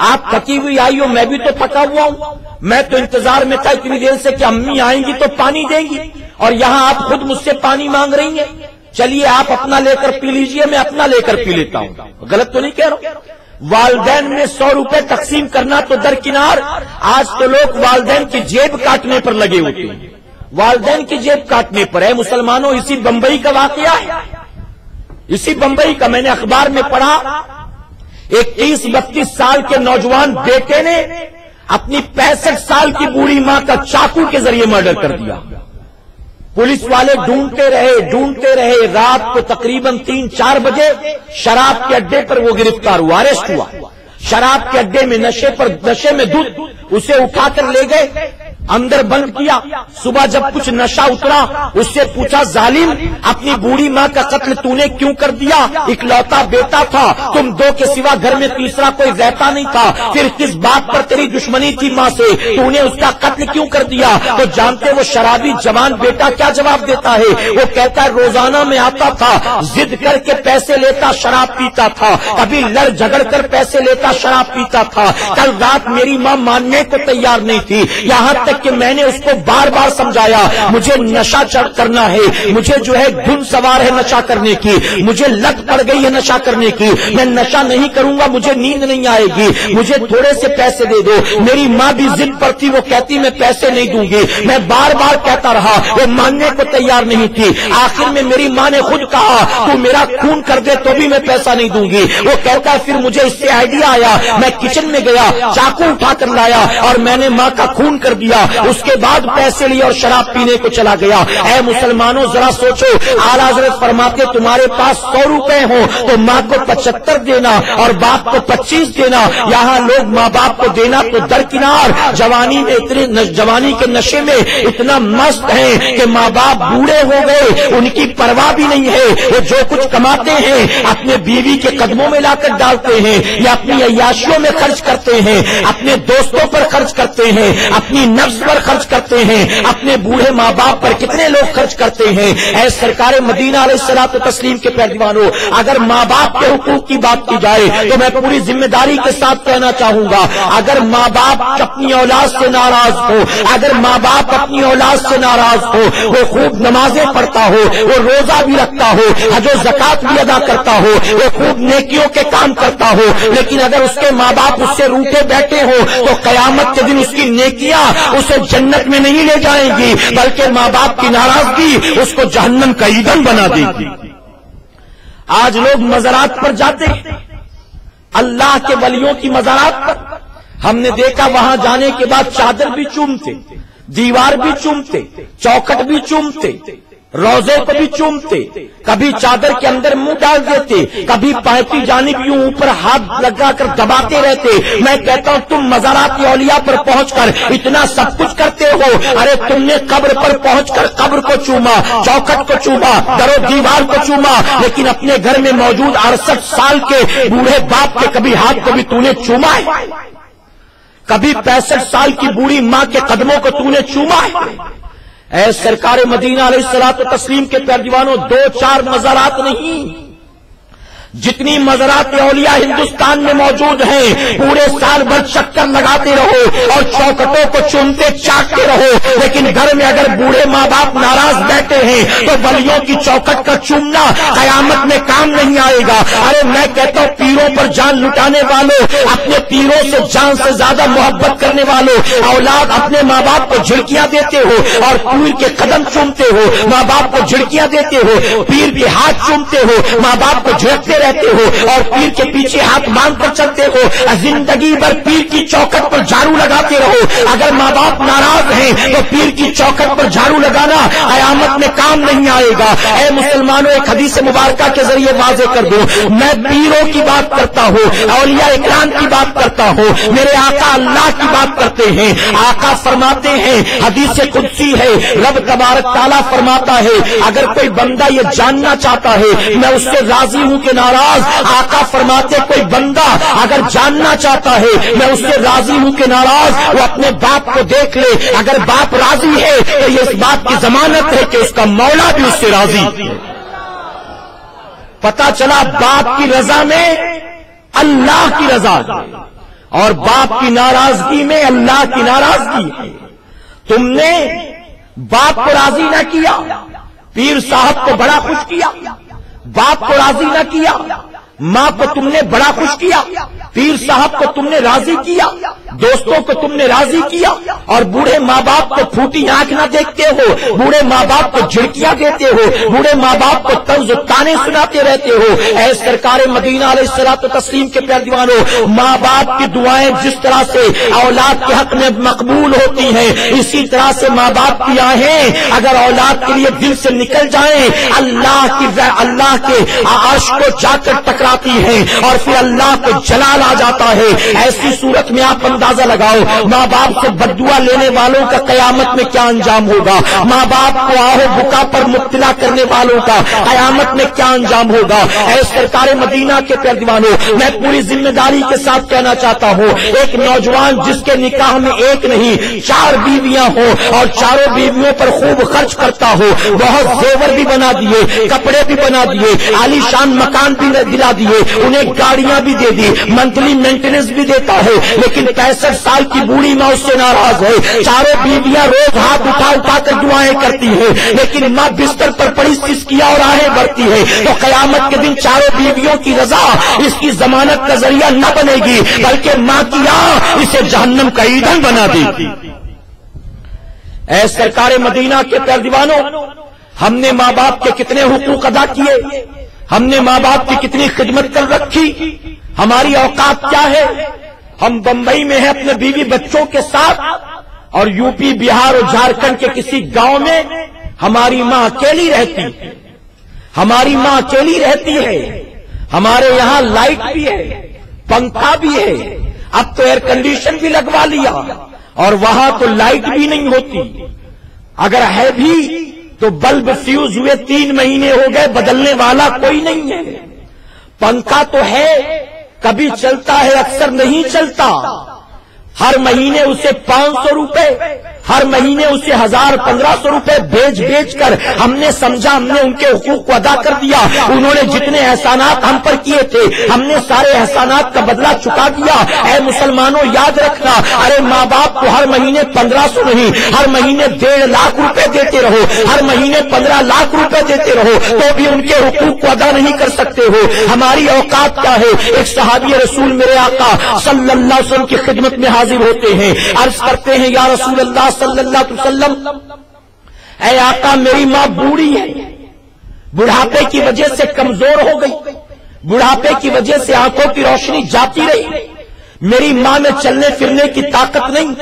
آپ تھکی ہوئی آئی ہو, میں بھی تو تھکا ہوا ہوں, میں تو انتظار میں تھا اتنی دیر سے کہ امی آئیں گی تو پانی دیں گی, اور یہاں آپ خود مجھ سے پانی مانگ رہی ہیں. چلیے آپ اپنا لے کر پی لیجئے, میں اپنا لے کر پی لیتا ہوں. غلط تو نہیں کہہ رہا ہوں؟ والدین میں 100 روپے تقسیم کرنا تو درکنار, آج تو لوگ والدین کی جیب کاٹنے پر لگے ہوتے ہیں. والدین کی جیب کاٹنے پر ہے مسلمانوں. اسی بمبئی کا واقعہ ہے, اسی بمبئی کا. میں نے اخبار میں پڑھا, ایک 30-32 سال کے نوجوان بیٹے نے اپنی 65 سال کی بوڑھی ماں کا چاقو کے ذریعے مرڈر کر دیا. پولیس والے ڈھونڈتے رہے, رات کو تقریباً 3-4 بجے شراب کے اڈے پر وہ گرفتار ہوا, اریسٹ ہوا. شراب کے اڈے میں نشے میں دودھ, اسے اٹھا کر لے گئے, اندر بند کیا. صبح جب کچھ نشہ اترا اس سے پوچھا ظالم اپنی بوڑھی ماں کا قتل تو نے کیوں کر دیا؟ اکلوتا بیٹا تھا, تم دو کے سوا گھر میں تیسرا کوئی رہتا نہیں تھا, پھر کس بات پر تیری دشمنی تھی ماں سے, تو نے اس کا قتل کیوں کر دیا؟ تو جانتے وہ شرابی جوان بیٹا کیا جواب دیتا ہے؟ وہ کہتا ہے روزانہ میں آتا تھا, ضد کر کے پیسے لیتا, شراب پیتا تھا, کبھی لڑ جھگڑ کر پیسے لیتا, شراب پیتا تھا. کل رات میری ماں ماننے کو تیار نہیں تھی, یہاں تک کہ میں نے اس کو بار بار سمجھایا مجھے نشہ کرنا ہے, مجھے جو ہے دھن سوار ہے نشہ کرنے کی, مجھے لت پڑ گئی ہے نشہ کرنے کی, میں نشہ نہیں کروں گا, مجھے نیند نہیں آئے گی, مجھے تھوڑے سے پیسے دے دو. میری ماں بھی ضد پر تھی, وہ کہتی میں پیسے نہیں دوں گی. میں بار بار کہتا رہا, وہ ماننے کو تیار نہیں تھی. آخر میں میری ماں نے خود کہا تو میرا خون کر دے تو بھی میں پیسہ نہیں دوں گی. وہ کہتا ہے پھر مجھے اس سے آئیڈیا آیا, میں کچن میں گیا, چاقو اٹھا کر لایا اور میں نے ماں کا خون کر دیا. اس کے بعد پیسے لیے اور شراب پینے کو چلا گیا. اے مسلمانوں ذرا سوچو, اعلیٰ حضرت فرماتے تمہارے پاس 100 روپے ہوں تو ماں کو 75 دینا اور باپ کو 25 دینا. یہاں لوگ ماں باپ کو دینا تو درکنار, جوانی میں اتنے جوانی کے نشے میں اتنا مست ہیں کہ ماں باپ بوڑھے ہو گئے, ان کی پرواہ بھی نہیں ہے. وہ جو کچھ کماتے ہیں اپنے بیوی کے قدموں میں لا کر ڈالتے ہیں یا اپنی عیاشیوں میں خرچ کرتے ہیں, اپنے دوستوں پر خرچ کرتے ہیں, اپنی نفس پر خرچ کرتے ہیں, اپنے بوڑھے ماں باپ پر کتنے لوگ خرچ کرتے ہیں. اے سرکار مدینہ علیہ الصلوۃ والتسلیم کے پیروانوں, اگر ماں باپ کے حقوق کی بات کی جائے تو میں پوری ذمہ داری کے ساتھ کہنا چاہوں گا, اگر ماں باپ اپنی اولاد سے ناراض ہو, اگر ماں باپ اپنی اولاد سے ناراض ہو, وہ خوب نمازیں پڑھتا ہو, وہ روزہ بھی رکھتا ہو, حج و زکات بھی ادا کرتا ہو, وہ خوب نیکیوں کے کام کرتا ہو, لیکن اگر اس کے ماں باپ اس سے روٹے بیٹھے ہو تو قیامت کے دن اس کی نیکیاں اسے جنت میں نہیں لے جائیں گی, بلکہ ماں باپ کی ناراضگی اس کو جہنم کا ایندھن بنا دے گی. آج لوگ مزارات پر جاتے ہیں, اللہ کے ولیوں کی مزارات پر. ہم نے دیکھا وہاں جانے کے بعد چادر بھی چومتے, دیوار بھی چومتے, چوکھٹ بھی چومتے, روزے کو بھی چومتے, کبھی چادر کے اندر منہ ڈال دیتے, کبھی پائیں کی جانب یوں اوپر ہاتھ لگا کر دباتے رہتے. میں کہتا ہوں تم مزارات اولیاء پر پہنچ کر اتنا سب کچھ کرتے ہو, ارے تم نے قبر پر پہنچ کر قبر کو چوما, چوکھٹ کو چوما, در و دیوار کو چوما, لیکن اپنے گھر میں موجود 68 سال کے بوڑھے باپ کے کبھی ہاتھ کو بھی تو نے چوما ہے؟ کبھی 65 سال کی بوڑھی ماں کے قدموں کو تو نے چوما ہے؟ اے سرکار مدینہ علیہ الصلوۃ والتسلیم کے پیروانوں, 2-4 مزارات نہیں, جتنی مزارات اولیاء ہندوستان میں موجود ہیں پورے سال بھر چکر لگاتے رہو اور چوکٹوں کو چومتے چاٹتے رہو، لیکن گھر میں اگر بوڑھے ماں باپ ناراض بیٹھے ہیں تو ولیوں کی چوکٹ کا چومنا قیامت میں کام نہیں آئے گا۔ ارے میں کہتا ہوں پیروں پر جان لٹانے والوں، اپنے پیروں سے جان سے زیادہ محبت کرنے والوں، اولاد اپنے ماں باپ کو جھڑکیاں دیتے ہو اور پیر کے قدم چومتے ہو، ماں باپ کو جھڑکیاں دیتے ہو، پیر کے ہاتھ چومتے ہو، ماں باپ کو جھڑکتے رہتے ہو اور پیر کے پیچھے ہاتھ باندھ کر چلتے ہو، زندگی بھر پیر کی چوکٹ پر جھاڑو لگاتے رہو۔ اگر ماں باپ ناراض ہیں تو پیر کی چوکٹ پر جھاڑو لگانا قیامت میں کام نہیں آئے گا۔ اے مسلمانوں، ایک حدیث مبارکہ کے ذریعے واضح کر دو، میں پیروں کی بات کرتا ہوں، اولیاء اکرام کی بات کرتا ہوں، میرے آقا اللہ کی بات کرتے ہیں۔ آقا فرماتے ہیں، حدیث قدسی ہے، رب تبارک تعالیٰ فرماتا ہے اگر کوئی بندہ یہ جاننا چاہتا ہے میں اس سے راضی ہوں کہ ناراض، آقا فرماتے کوئی بندہ اگر جاننا چاہتا ہے میں اس سے راضی ہوں کہ ناراض، وہ اپنے باپ کو دیکھ لے، اگر باپ راضی ہے تو یہ اس بات کی ضمانت ہے کہ اس کا مولا بھی اس سے راضی ہے۔ پتا چلا باپ کی رضا میں اللہ کی رضا ہے اور باپ کی ناراضگی میں اللہ کی ناراضگی ہے۔ تم نے باپ کو راضی نہ کیا، پیر صاحب کو بڑا خوش کیا، باپ کو راضی نہ کیا، ماں کو تم نے بڑا خوش کیا، پیر صاحب کو تم نے راضی کیا، دوستوں کو تم نے راضی کیا، اور بوڑھے ماں باپ کو پھوٹی آنکھ نہ دیکھتے ہو، بوڑھے ماں باپ کو جھڑکیاں دیتے ہو، بوڑھے ماں باپ کو طنز و طعنے سناتے رہتے ہو۔ اے سرکار مدینہ علیہ الصلوۃ والتسلیم کے پیارے دیوانوں، ماں باپ کی دعائیں جس طرح سے اولاد کے حق میں مقبول ہوتی ہیں، اسی طرح سے ماں باپ کی آہیں اگر اولاد کے لیے دل سے نکل جائیں اللہ کے عرش کو جا کر ٹکراتی ہیں اور پھر اللہ کو جلال آ جاتا ہے۔ ایسی صورت میں آپ اندازہ لگاؤ ماں باپ سے بددعا لینے والوں کا قیامت میں کیا انجام ہوگا، ماں باپ کو آہو بکا پر مبتلا کرنے والوں کا قیامت میں کیا انجام ہوگا۔ اے سرکار مدینہ کے پیارے دیوانوں، میں پوری ذمہ داری کے ساتھ کہنا چاہتا ہوں، ایک نوجوان جس کے نکاح میں ایک نہیں 4 بیویاں ہوں اور چاروں بیویوں پر خوب خرچ کرتا ہو، بہت زیور بھی بنا دیے، کپڑے بھی بنا دیے، عالی شان مکان بھی دلا دیے، انہیں گاڑیاں بھی دے دی، منتھلی مینٹیننس بھی دیتا ہے، لیکن 65 سال کی بوڑھی ماں اس سے ناراض ہے۔ چاروں بیویاں روز ہاتھ اٹھا اٹھا کر دعائیں کرتی ہیں، لیکن ماں بستر پر پڑی سسکیاں اور آہیں بھرتی ہے، تو قیامت کے دن چاروں بیویوں کی رضا اس کی ضمانت کا ذریعہ نہ بنے گی، بلکہ ماں کی اسے جہنم کا ایندھن بنا دے گی۔ اے سرکار مدینہ کے پیارے دیوانوں، ہم نے ماں باپ کے کتنے حقوق ادا کیے، ہم نے ماں باپ کی کتنی خدمت کر رکھی، ہماری اوقات کیا ہے؟ ہم بمبئی میں ہیں اپنے بیوی بچوں کے ساتھ اور یو پی بہار اور جھارکھنڈ کے کسی گاؤں میں ہماری ماں اکیلی رہتی ہے، ہماری ماں اکیلی رہتی ہے، ہمارے یہاں لائٹ بھی ہے، پنکھا بھی ہے، اب تو ایئر کنڈیشن بھی لگوا لیا، اور وہاں تو لائٹ بھی نہیں ہوتی، اگر ہے بھی تو بلب فیوز ہوئے 3 مہینے ہو گئے، بدلنے والا کوئی نہیں ہے۔ پنکھا تو ہے، کبھی چلتا ہے، اکثر نہیں چلتا، ہر مہینے اسے 500 روپے، ہر مہینے اسے 1000-1500 روپے بیچ کر ہم نے سمجھا ہم نے ان کے حقوق کو ادا کر دیا، انہوں نے جتنے احسانات ہم پر کیے تھے ہم نے سارے احسانات کا بدلہ چکا دیا۔ اے مسلمانوں یاد رکھنا، ارے ماں باپ کو ہر مہینے 1500 نہیں، ہر مہینے 1.5 لاکھ روپے دیتے رہو، ہر مہینے 15 لاکھ روپے دیتے رہو تو بھی ان کے حقوق کو ادا نہیں کر سکتے ہو۔ ہماری اوقات کیا ہے؟ ایک صحابی رسول میرے آقا صلی اللہ علیہ وسلم کی خدمت میں حاضر ہوتے ہیں، عرض کرتے ہیں یا رسول اللہ صلی اللہ علیہ وسلم، اے آقا میری ماں بوڑھی ہے، بڑھاپے کی وجہ سے کمزور ہو گئی، بڑھاپے کی وجہ سے آنکھوں کی روشنی جاتی رہی، میری ماں میں چلنے پھرنے کی طاقت نہیں۔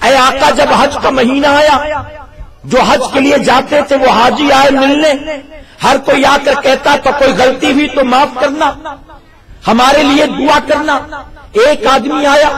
اے آقا جب حج کا مہینہ آیا، جو حج کے لیے جاتے تھے وہ حاجی آئے ملنے، ہر کوئی آ کر کہتا تو کوئی غلطی ہوئی تو معاف کرنا، ہمارے لیے دعا کرنا۔ ایک آدمی آیا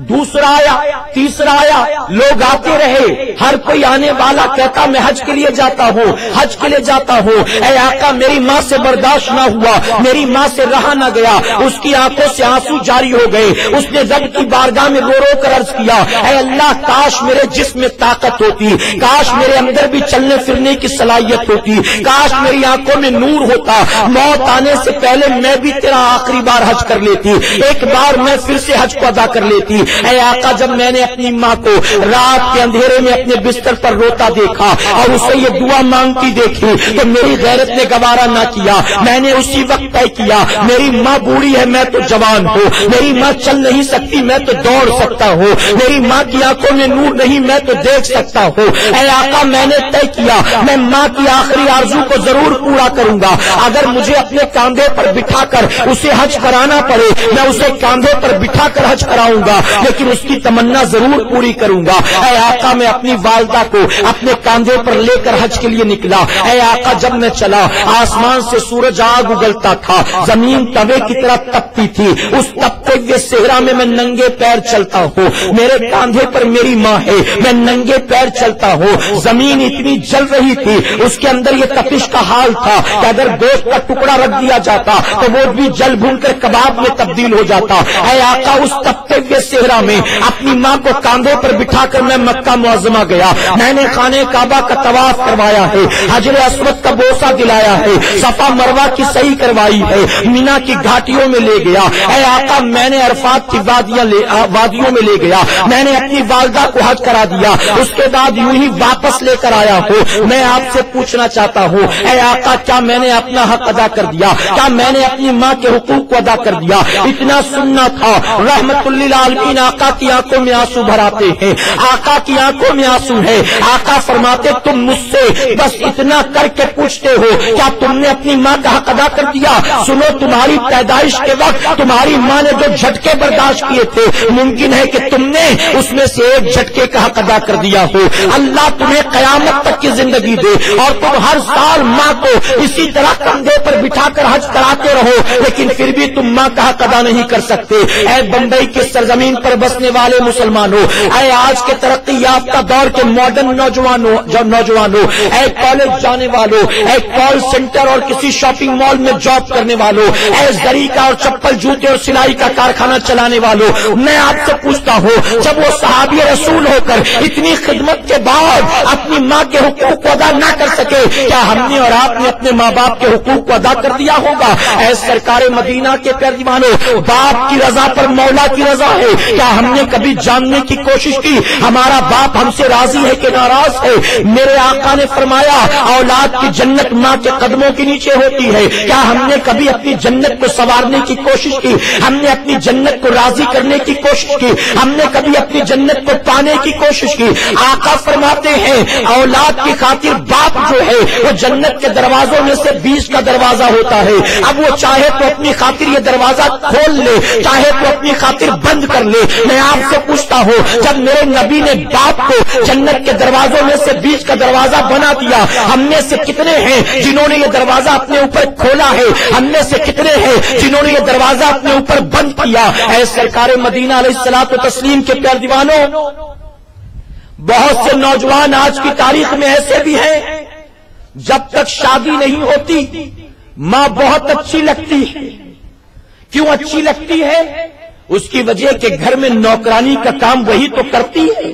دوسرا آیا، تیسرا آیا، لوگ آتے رہے، ہر کوئی آنے والا کہتا میں حج کے لیے جاتا ہوں، حج کے لیے جاتا ہوں۔ اے آقا میری ماں سے برداشت نہ ہوا، میری ماں سے رہا نہ گیا، اس کی آنکھوں سے آنسو جاری ہو گئے، اس نے رب کی بارگاہ میں رو رو کر عرض کیا اے اللہ کاش میرے جسم میں طاقت ہوتی، کاش میرے اندر بھی چلنے پھرنے کی صلاحیت ہوتی، کاش میری آنکھوں میں نور ہوتا، موت آنے سے پہلے میں بھی تیرا آخری بار حج کر لیتی، ایک بار میں پھر سے حج کو ادا کر لیتی۔ اے آقا جب میں نے اپنی ماں کو رات کے اندھیرے میں اپنے بستر پر روتا دیکھا اور اسے یہ دعا مانگتی دیکھی تو میری غیرت نے گوارا نہ کیا، میں نے اسی وقت طے کیا میری ماں بوڑھی ہے میں تو جوان ہوں، میری ماں چل نہیں سکتی میں تو دوڑ سکتا ہوں، میری ماں کی آنکھوں میں نور نہیں میں تو دیکھ سکتا ہوں۔ اے آقا میں نے طے کیا میں ماں کی آخری آرزو کو ضرور پورا کروں گا، اگر مجھے اپنے کاندھے پر بٹھا کر اسے حج کرانا پڑے میں اسے کاندھے پر بٹھا کر حج کراؤں گا، لیکن اس کی تمنا ضرور پوری کروں گا۔ اے آقا میں اپنی والدہ کو اپنے کاندھے پر لے کر حج کے لیے نکلا۔ اے آقا جب میں چلا آسمان سے سورج آگ اگلتا تھا، زمین توے کی طرح تپتی تھی، اس تپتے ہوئے صحرا میں ننگے پیر چلتا ہوں، میرے کاندھے پر میری ماں ہے میں ننگے پیر چلتا ہوں، زمین اتنی جل رہی تھی اس کے اندر یہ تپش کا حال تھا کہ اگر گوشت کا ٹکڑا رکھ دیا جاتا تو وہ بھی جل بھون کر کباب میں تبدیل ہو جاتا۔ اے آقا اس تپتے ہوئے صحرا میں اپنی ماں کو کاندھے پر بٹھا کر میں مکہ معظمہ گیا، میں نے خانہ کعبہ کا طواف کروایا ہے، حجر اسود کا بوسہ دلایا ہے، صفا مروہ کی صحیح کروائی ہے، مینا کی گھاٹیوں میں لے گیا۔ اے آقا میں نے عرفات کی وادیوں میں لے گیا، میں نے اپنی والدہ کو حج کرا دیا، اس کے بعد یوں ہی واپس لے کر آیا ہوں۔ میں آپ سے پوچھنا چاہتا ہوں اے آقا کیا میں نے اپنا حق ادا کر دیا، کیا میں نے اپنی ماں کے حقوق کو ادا کر دیا؟ اتنا سننا تھا رحمت للعالمین آقا کی آنکھوں میں آنسو بھر آتے ہیں، آقا کی آنکھوں میں آنسو ہے، آقا فرماتے تم مجھ سے بس اتنا کر کے پوچھتے ہو کیا تم نے اپنی ماں کا حق ادا کر دیا؟ سنو تمہاری پیدائش کے وقت تمہاری ماں نے جو جھٹکے برداشت کیے تھے ممکن ہے کہ تم نے اس میں سے ایک جھٹکے کا حق ادا کر دیا ہو، اللہ تمہیں قیامت تک کی زندگی دے اور تم ہر سال ماں کو اسی طرح کندھے پر بٹھا کر حج کراتے رہو لیکن پھر بھی تم ماں کا حق ادا نہیں کر سکتے۔ اے بمبئی کے سرزمین پر بسنے والے مسلمانوں، اے آج کے ترقی یافتہ دور کے ماڈرن نوجوانوں، اے کالج جانے والوں، اے کال سینٹر اور کسی شاپنگ مال میں جاب کرنے والوں، اے زری کا اور چپل جوتے اور سلائی کا کارخانہ چلانے والوں، میں آپ سے پوچھتا ہوں جب وہ صحابی رسول ہو کر اتنی خدمت کے بعد اپنی ماں کے حقوق کو ادا نہ کر سکے کیا ہم نے اور آپ نے اپنے ماں باپ کے حقوق کو ادا کر دیا ہوگا؟ اے سرکار مدینہ کے پیارے دیوانوں، باپ کی رضا پر مولا کی رضا ہے، کیا ہم نے کبھی جاننے کی کوشش کی ہمارا باپ ہم سے راضی ہے کہ ناراض ہے؟ میرے آقا نے فرمایا اولاد کی جنت ماں کے قدموں کے نیچے ہوتی ہے، کیا ہم نے کبھی اپنی جنت کو سنوارنے کی کوشش کی؟ ہم نے اپنی جنت کو راضی کرنے کی کوشش کی؟ ہم نے کبھی اپنی جنت کو پانے کی کوشش کی؟ آقا فرماتے ہیں اولاد کی خاطر باپ جو ہے وہ جنت کے دروازوں میں سے 20 کا دروازہ ہوتا ہے، اب وہ چاہے تو اپنی خاطر یہ دروازہ کھول لے چاہے تو اپنی خاطر بند کر لے۔ میں آپ سے پوچھتا ہوں جب میرے نبی نے باپ کو جنت کے دروازوں میں سے 20 کا دروازہ بنا دیا، ہم میں سے کتنے ہیں جنہوں نے یہ دروازہ اپنے اوپر کھولا ہے؟ ہم میں سے کتنے ہیں جنہوں نے یہ دروازہ اپنے اوپر بند کیا؟ اے سرکار مدینہ علیہ الصلوۃ والتسلیم کے پیارے دیوانوں، بہت سے نوجوان آج کی تاریخ میں ایسے بھی ہیں جب تک شادی نہیں ہوتی ماں بہت اچھی لگتی ہے۔ کیوں اچھی لگتی ہے؟ اس کی وجہ کہ گھر میں نوکرانی کا کام وہی تو کرتی ہے،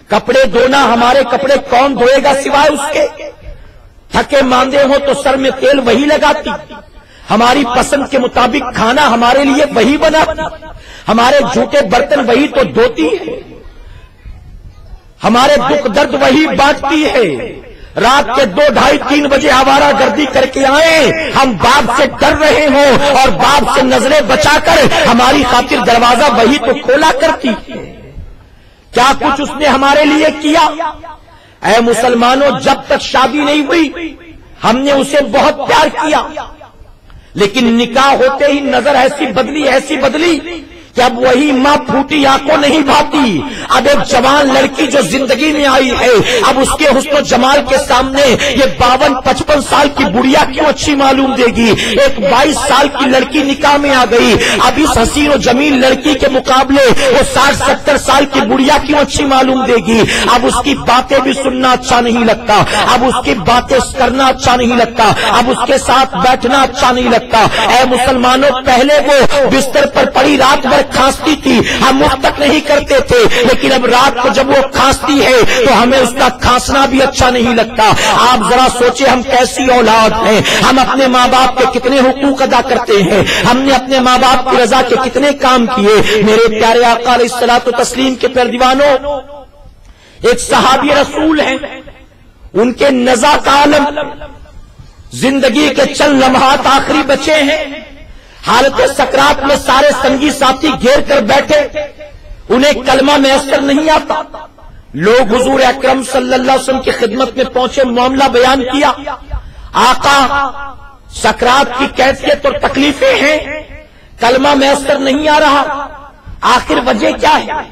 کپڑے دھونا ہمارے کپڑے کون دھوئے گا سوائے اس کے؟ تھکے ماندے ہو تو سر میں تیل وہی لگاتی، ہماری پسند کے مطابق کھانا ہمارے لیے وہی بناتی، ہمارے جھوٹے برتن وہی تو دھوتی ہے، ہمارے دکھ درد وہی بانٹتی ہے۔ رات کے 2, 2:30, 3 بجے آوارہ گردی کر کے آئیں، ہم باپ سے ڈر رہے ہوں اور باپ سے نظریں بچا کر ہماری خاطر دروازہ وہی تو کھولا کرتی ہے۔ کیا کچھ اس نے ہمارے لیے کیا؟ اے مسلمانوں، جب تک شادی نہیں ہوئی ہم نے اسے بہت پیار کیا، لیکن نکاح ہوتے ہی نظر ایسی بدلی کہ اب وہی ماں پھوٹی آنکھوں نہیں بھاتی. اب ایک جوان لڑکی جو زندگی میں آئی ہے, اب اس کے حسن و جمال کے سامنے یہ 52-55 سال کی بڑھیا کیوں اچھی معلوم دے گی؟ ایک 22 سال کی لڑکی نکاح میں آ گئی, اب اس حسین و جمیل لڑکی کے مقابلے وہ 60-70 سال کی بڑھیا کیوں اچھی معلوم دے گی؟ اب اس کی باتیں بھی سننا اچھا نہیں لگتا, اب اس کی باتیں کرنا اچھا نہیں لگتا, اب اس کے ساتھ بیٹھنا اچھا نہیں لگتا. اے مسلمانوں, پہلے وہ بستر پر پڑی رات بھر کھانستی تھی, ہم مفت تک نہیں کرتے تھے, لیکن اب رات کو جب وہ کھانستی ہے تو ہمیں اس کا کھانسنا بھی اچھا نہیں لگتا. آپ ذرا سوچیں ہم کیسی اولاد ہیں, ہم اپنے ماں باپ کے کتنے حقوق ادا کرتے ہیں, ہم نے اپنے ماں باپ کی رضا کے کتنے کام کیے. میرے پیارے آقا علیہ الصلوۃ والتسلیم کے پیارے دیوانوں, ایک صحابی رسول ہیں, ان کے نزا کا عالم, زندگی کے چند لمحات آخری بچے ہیں, حالت سکرات میں سارے سنگی ساتھی گھیر کر بیٹھے, انہیں کلمہ میسر نہیں آتا. لوگ حضور اکرم صلی اللہ علیہ وسلم کی خدمت میں پہنچے, معاملہ بیان کیا. آقا, سکرات کی کیفیت اور تکلیفیں ہیں, کلمہ میسر نہیں آ رہا, آخر وجہ کیا ہے؟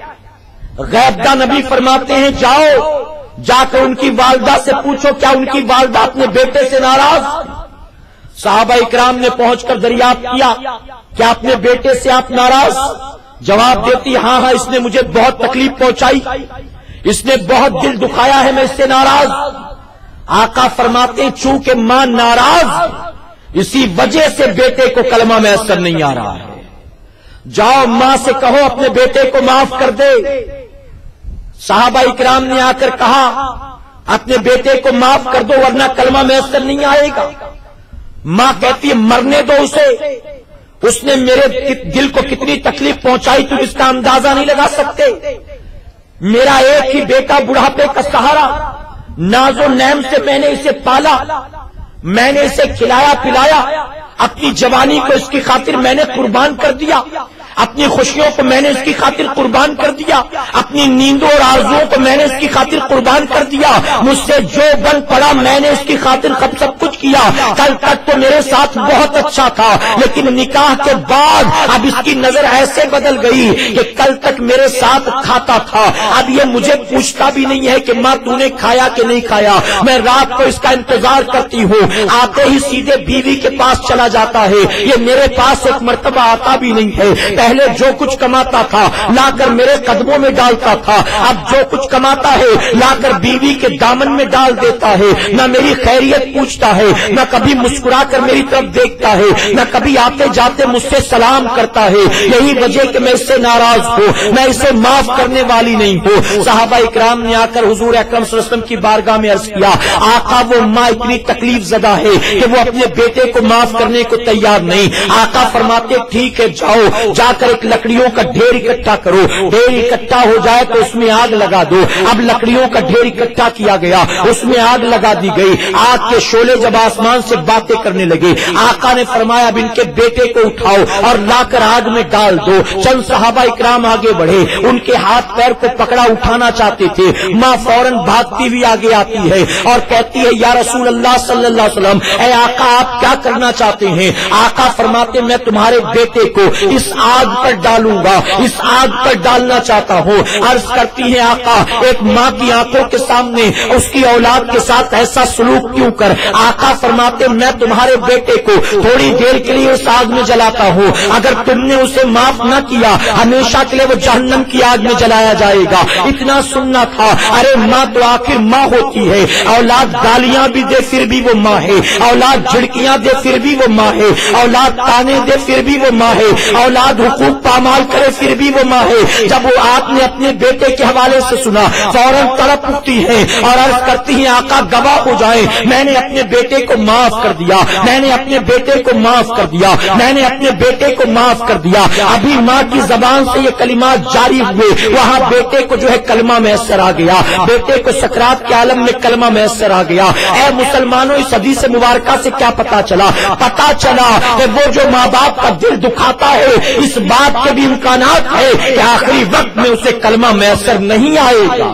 غیب داں نبی فرماتے ہیں, جاؤ جا کر ان کی والدہ سے پوچھو کیا ان کی والدہ اپنے بیٹے سے ناراض؟ صحابہ اکرام نے پہنچ کر دریافت کیا, کیا اپنے بیٹے سے آپ ناراض؟ جواب دیتی, ہاں ہاں, اس نے مجھے بہت تکلیف پہنچائی, اس نے بہت دل دکھایا ہے, میں اس سے ناراض. آقا فرماتے ہیں, چونکہ ماں ناراض, اسی وجہ سے بیٹے کو کلمہ میسر نہیں آ رہا ہے. جاؤ ماں سے کہو اپنے بیٹے کو معاف کر دے. صحابہ اکرام نے آ کر کہا, اپنے بیٹے کو معاف کر دو ورنہ کلمہ میسر نہیں آئے گا. ماں کہتی ہے, مرنے دو اسے, اس نے میرے دل کو کتنی تکلیف پہنچائی تم اس کا اندازہ نہیں لگا سکتے. میرا ایک ہی بیٹا بڑھاپے کا سہارا, ناز و نعم سے میں نے اسے پالا, میں نے اسے کھلایا پلایا, اپنی جوانی کو اس کی خاطر میں نے قربان کر دیا, اپنی خوشیوں کو میں نے اس کی خاطر قربان کر دیا, اپنی نیندوں اور آرزوؤں کو میں نے اس کی خاطر قربان کر دیا, مجھ سے جو بن پڑا میں نے اس کی خاطر سب کچھ کیا. کل تک تو میرے ساتھ بہت اچھا تھا, لیکن نکاح کے بعد اب اس کی نظر ایسے بدل گئی کہ کل تک میرے ساتھ کھاتا تھا, اب یہ مجھے پوچھتا بھی نہیں ہے کہ ماں تو نے کھایا کہ نہیں کھایا. میں رات کو اس کا انتظار کرتی ہوں, آتے ہی سیدھے بیوی کے پاس چلا جاتا ہے, یہ میرے پاس ایک مرتبہ آتا بھی نہیں ہے. پہلے جو کچھ کماتا تھا لا کر میرے قدموں میں ڈالتا تھا, اب جو کچھ کماتا ہے لا کر بیوی کے دامن میں ڈال دیتا ہے. نہ میری خیریت پوچھتا ہے, نہ کبھی مسکرا کر میری طرف دیکھتا ہے, نہ کبھی آتے جاتے مجھ سے سلام کرتا ہے. یہی وجہ کہ میں اس سے ناراض ہوں, میں اسے معاف کرنے والی نہیں ہوں. صحابہ اکرام نے آ کر حضور اکرم صلی اللہ علیہ وسلم کی بارگاہ میں عرض کیا, آقا وہ ماں اتنی تکلیف زدہ ہے کہ وہ اپنے بیٹے کو معاف کرنے کو تیار نہیں. آقا فرماتے, ٹھیک ہے, جاؤ جا کر ایک لکڑیوں کا ڈھیر اکٹھا کرو, ڈھیر اکٹھا ہو جائے تو اس میں آگ لگا دو. اب لکڑیوں کا ڈھیر اکٹھا کیا گیا, اس میں آگ لگا دی گئی. آگ کے شعلے جب آسمان سے باتیں کرنے لگے, آقا نے فرمایا, اب ان کے بیٹے کو اٹھاؤ اور لا کر آگ میں ڈال دو. چند صحابہ اکرام آگے بڑھے, ان کے ہاتھ پیر کو پکڑا اٹھانا چاہتے تھے. ماں فوراً بھاگتی ہوئی آگے آتی ہے اور کہتی ہے, یا رسول اللہ صلی اللہ علیہ وسلم, اے آقا آپ کیا کرنا چاہتے ہیں؟ آقا فرماتے, میں تمہارے بیٹے کو اس آگ پر ڈالوں گا, اس آگ پر ڈالنا چاہتا ہوں. عرض کرتی ہے, آقا ایک ماں کی آنکھوں کے سامنے اس کی اولاد کے ساتھ ایسا سلوک کیوں کر؟ آقا فرماتے, میں تمہارے بیٹے کو تھوڑی دیر کے لیے اس آگ میں جلاتا ہوں, اگر تم نے اسے معاف نہ کیا ہمیشہ کے لیے وہ جہنم کی آگ میں جلایا جائے گا. اتنا سننا تھا. ارے ماں تو آخر ماں ہوتی ہے, اولاد گالیاں بھی دے پھر بھی وہ ماں ہے, اولاد جھڑکیاں دے پھر بھی وہ ماں ہے, اولاد تانے دے پھر بھی وہ ماں ہے, اولاد حقوق پامال کرے پھر بھی وہ ماں ہے. جب وہ آپ نے اپنے بیٹے کے حوالے سے سنا فوراً تڑپ اٹھتی ہے اور عرض کرتی ہیں, آقا گواہ ہو جائیں, میں نے اپنے بیٹے کو معاف کر دیا, میں نے اپنے بیٹے کو معاف کر دیا, میں نے اپنے بیٹے کو معاف کر دیا. ابھی ماں کی زبان سے یہ کلمات جاری ہوئے, وہاں بیٹے کو جو ہے کلمہ میسر آ گیا, بیٹے کو سکرات کے عالم میں کلمہ میسر آ گیا. اے مسلمانوں, اس حدیث مبارکہ سے کیا پتا چلا؟ پتا چلا کہ وہ جو ماں باپ کا دل دکھاتا ہے, اس بات کے بھی امکانات ہے کہ آخری وقت میں اسے کلمہ میسر نہیں آئے گا.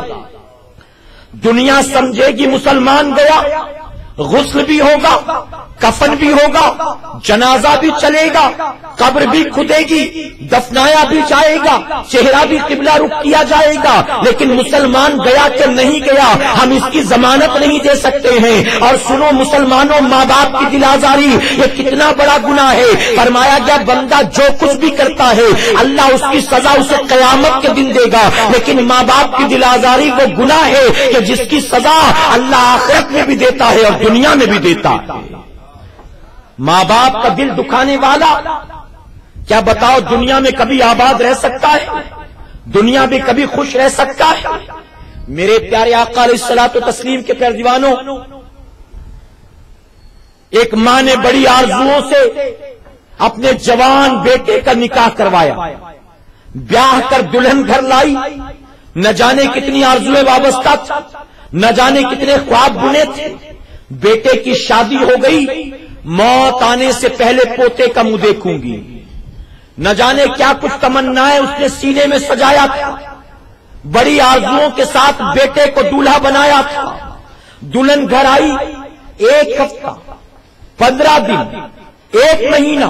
دنیا سمجھے گی مسلمان گیا, غسل بھی ہوگا, کفن بھی ہوگا، جنازہ بھی چلے گا، قبر بھی کھدے گی، دفنایا بھی جائے گا، چہرہ بھی قبلہ رخ کیا جائے گا، لیکن مسلمان گیا کہ نہیں گیا ہم اس کی ضمانت نہیں دے سکتے ہیں۔ اور سنو مسلمانوں، ماں باپ کی دل آزاری یہ کتنا بڑا گناہ ہے۔ فرمایا گیا بندہ جو کچھ بھی کرتا ہے اللہ اس کی سزا اسے قیامت کے دن دے گا، لیکن ماں باپ کی دل آزاری وہ گناہ ہے کہ جس کی سزا اللہ آخرت میں بھی دیتا ہے اور دنیا میں بھی دیتا ہے۔ ماں باپ کا دل دکھانے والا کیا بتاؤ دنیا میں کبھی آباد رہ سکتا ہے؟ دنیا میں کبھی خوش رہ سکتا ہے؟ میرے پیارے آقا علیہ الصلوۃ والتسلیم کے پیروانوں، ایک ماں نے بڑی آرزوؤں سے اپنے جوان بیٹے کا نکاح کروایا، بیاہ کر دلہن گھر لائی، نہ جانے کتنی آرزویں وابستہ تھی، نہ جانے کتنے خواب بنے تھے۔ بیٹے کی شادی ہو گئی، موت آنے سے پہلے پوتے کا منہ دیکھوں گی، نہ جانے کیا کچھ تمنائیں اس نے سینے میں سجایا تھا، بڑی آرزوؤں کے ساتھ بیٹے کو دولہا بنایا تھا۔ دلہن گھر آئی، 1 ہفتہ، 15 دن، 1 مہینہ،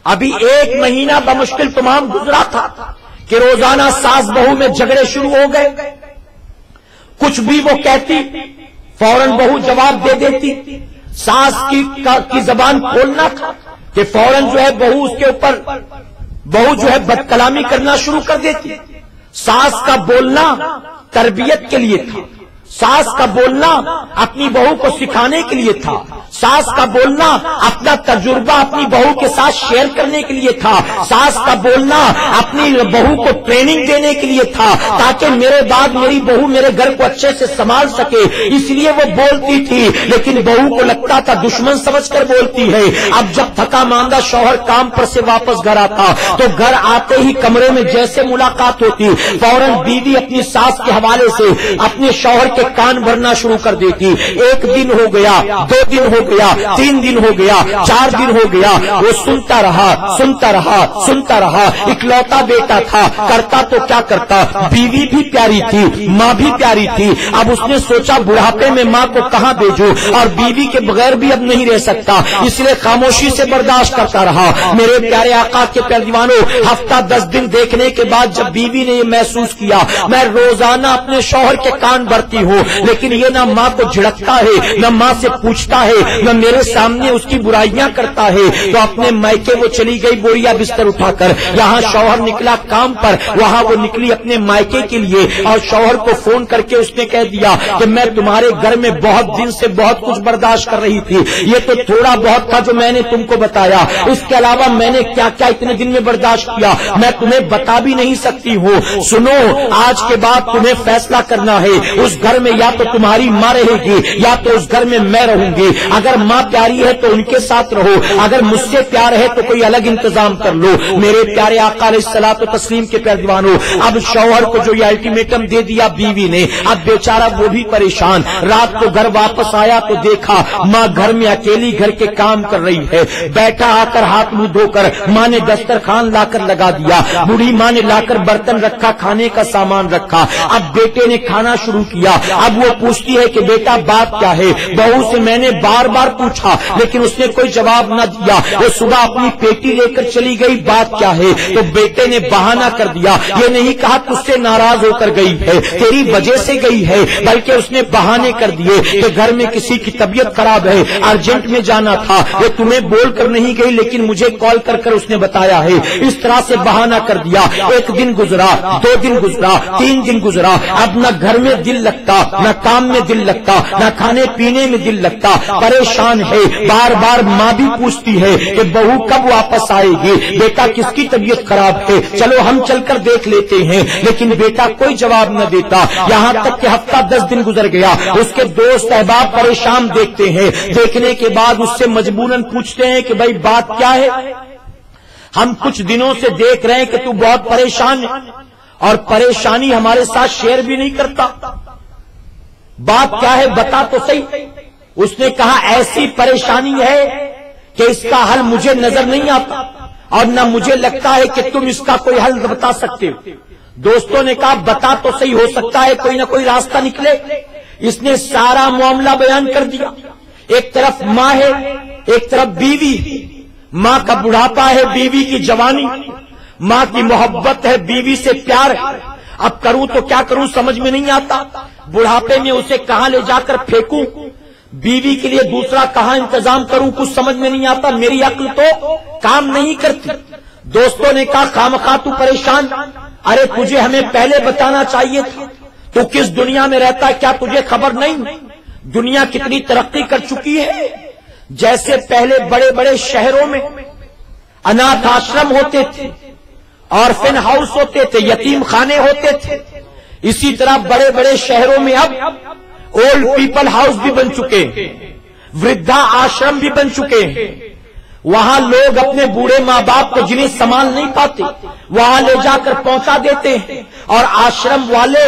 ابھی 1 مہینہ بمشکل تمام گزرا تھا کہ روزانہ ساس بہو میں جھگڑے شروع ہو گئے۔ کچھ بھی وہ کہتی فوراً بہو جواب دے دیتی، ساس کی زبان کھولنا تھا کہ فوراً جو ہے بہو جو ہے بد کلامی کرنا شروع کر دیتی۔ ساس کا بولنا تربیت کے لیے تھا، ساس کا بولنا اپنی بہو کو سکھانے کے لیے تھا، ساس کا بولنا اپنا تجربہ اپنی بہو کے ساتھ شیئر کرنے کے لیے تھا، ساس کا بولنا اپنی بہو کو ٹریننگ دینے کے لیے تھا تاکہ میرے بعد میری بہو میرے گھر کو اچھے سے سنبھال سکے، اس لیے وہ بولتی تھی۔ لیکن بہو کو لگتا تھا دشمن سمجھ کر بولتی ہے۔ اب جب تھکا ماندہ شوہر کام پر سے واپس گھر آتا تو گھر آتے ہی کمرے میں جیسے ملاقات ہوتی فوراً بیوی اپنی ساس کے حوالے سے اپنے شوہر کے کان بھرنا شروع کر دیتی۔ 1 دن ہو گیا، 2 دن ہو گیا، 3 دن ہو گیا، 4 دن ہو گیا، وہ سنتا رہا۔ اکلوتا بیٹا تھا، کرتا تو کیا کرتا، بیوی بھی پیاری تھی، ماں بھی پیاری تھی۔ اب اس نے سوچا بڑھاپے میں ماں کو کہاں بھیجوں اور بیوی کے بغیر بھی اب نہیں رہ سکتا، اس لیے خاموشی سے برداشت کرتا رہا۔ میرے پیارے آقا کے پیروانوں، ہفتہ 10 دن دیکھنے کے بعد جب بیوی نے یہ محسوس کیا میں روزانہ اپنے شوہر کے کان بھرتی ہوں لیکن یہ نہ ماں کو جھڑکتا ہے، نہ ماں سے پوچھتا ہے، نہ میرے سامنے اس کی برائیاں کرتا ہے، تو اپنے میکے وہ چلی گئی بوریا بستر اٹھا کر۔ یہاں شوہر نکلا کام پر، وہاں وہ نکلی اپنے مائکے کے لیے اور شوہر کو فون کر کے اس نے کہہ دیا کہ میں تمہارے گھر میں بہت دن سے بہت کچھ برداشت کر رہی تھی، یہ تو تھوڑا بہت تھا جو میں نے تم کو بتایا، اس کے علاوہ میں نے کیا کیا اتنے دن میں برداشت کیا میں تمہیں بتا بھی نہیں سکتی ہوں۔ سنو، آج کے بعد تمہیں فیصلہ کرنا ہے، اس گھر میں یا تو تمہاری ماں رہے گی یا تو اس گھر میں میں رہوں گی، اگر ماں پیاری ہے تو ان کے ساتھ رہو، اگر مجھ سے پیار ہے تو کوئی الگ انتظام کر لو۔ میرے پیارے آقا علیہ الصلوۃ والتسلیم کے پیروانوں، اب شوہر کو جو یہ الٹیمیٹم دے دیا بیوی نے، اب بیچارہ وہ بھی پریشان۔ رات کو گھر واپس آیا تو دیکھا ماں گھر میں اکیلی گھر کے کام کر رہی ہے، بیٹھا آ کر ہاتھ منہ دھو کر ماں نے دسترخوان لا کر لگا دیا، بوڑھی ماں نے لا کر برتن رکھا، کھانے کا سامان رکھا۔ اب بیٹے نے کھانا شروع کیا، اب وہ پوچھتی ہے کہ بیٹا بات کیا ہے؟ بہو سے میں نے بار بار پوچھا لیکن اس نے کوئی جواب نہ دیا، وہ صبح اپنی پیٹی لے کر چلی گئی، بات کیا ہے؟ تو بیٹے نے بہانہ کر دیا، یہ نہیں کہا تجھ سے ناراض ہو کر گئی ہے، تیری وجہ سے گئی ہے، بلکہ اس نے بہانے کر دیے کہ گھر میں کسی کی طبیعت خراب ہے، ارجنٹ میں جانا تھا، وہ تمہیں بول کر نہیں گئی لیکن مجھے کال کر کر اس نے بتایا ہے، اس طرح سے بہانہ کر دیا۔ 1 دن گزرا، 2 دن گزرا، 3 دن گزرا، اب نہ گھر میں دل لگتا، نہ کام میں دل لگتا، نہ کھانے پینے میں دل لگتا، پریشان ہے۔ بار بار ماں بھی پوچھتی ہے کہ بہو کب واپس آئے گی، بیٹا کس کی طبیعت خراب ہے، چلو ہم چل کر دیکھ لیتے ہیں، لیکن بیٹا کوئی جواب نہ دیتا۔ یہاں تک کہ ہفتہ 10 دن گزر گیا، اس کے دوست احباب پریشان دیکھتے ہیں، دیکھنے کے بعد اس سے مجبوراً پوچھتے ہیں کہ بھائی بات کیا ہے؟ ہم کچھ دنوں سے دیکھ رہے ہیں کہ تو بہت پریشان ہے اور پریشانی ہمارے ساتھ شیئر بھی نہیں کرتا، بات کیا ہے بتا تو صحیح۔ اس نے کہا ایسی پریشانی ہے کہ اس کا حل مجھے نظر نہیں آتا اور نہ مجھے لگتا ہے کہ تم اس کا کوئی حل بتا سکتے ہو۔ دوستوں نے کہا بتا تو صحیح، ہو سکتا ہے کوئی نہ کوئی راستہ نکلے۔ اس نے سارا معاملہ بیان کر دیا، ایک طرف ماں ہے، ایک طرف بیوی. ماں کا بڑھاپا ہے، بیوی کی جوانی. ماں کی محبت ہے، بیوی سے پیار ہے. اب کروں تو کیا کروں سمجھ میں نہیں آتا. بڑھاپے میں اسے کہاں لے جا کر پھینکوں، بیوی کے لیے دوسرا کہاں انتظام کروں، کچھ سمجھ میں نہیں آتا. میری عقل تو کام نہیں کرتی. دوستوں نے کہا خامخواہ تو پریشان، ارے تجھے ہمیں پہلے بتانا چاہیے تھا. تو کس دنیا میں رہتا ہے، کیا تجھے خبر نہیں؟ دنیا کتنی ترقی کر چکی ہے. جیسے پہلے بڑے بڑے شہروں میں اناتھ آشرم ہوتے تھے، آرفن ہاؤس ہوتے تھے، یتیم خانے ہوتے تھے، اسی طرح بڑے بڑے شہروں میں اب اولڈ پیپل ہاؤس بھی بن چکے ہیں، وردھا آشرم بھی بن چکے ہیں. وہاں لوگ اپنے بوڑھے ماں باپ کو جنہیں سنبھال نہیں پاتے وہاں لے جا کر پہنچا دیتے ہیں، اور آشرم والے،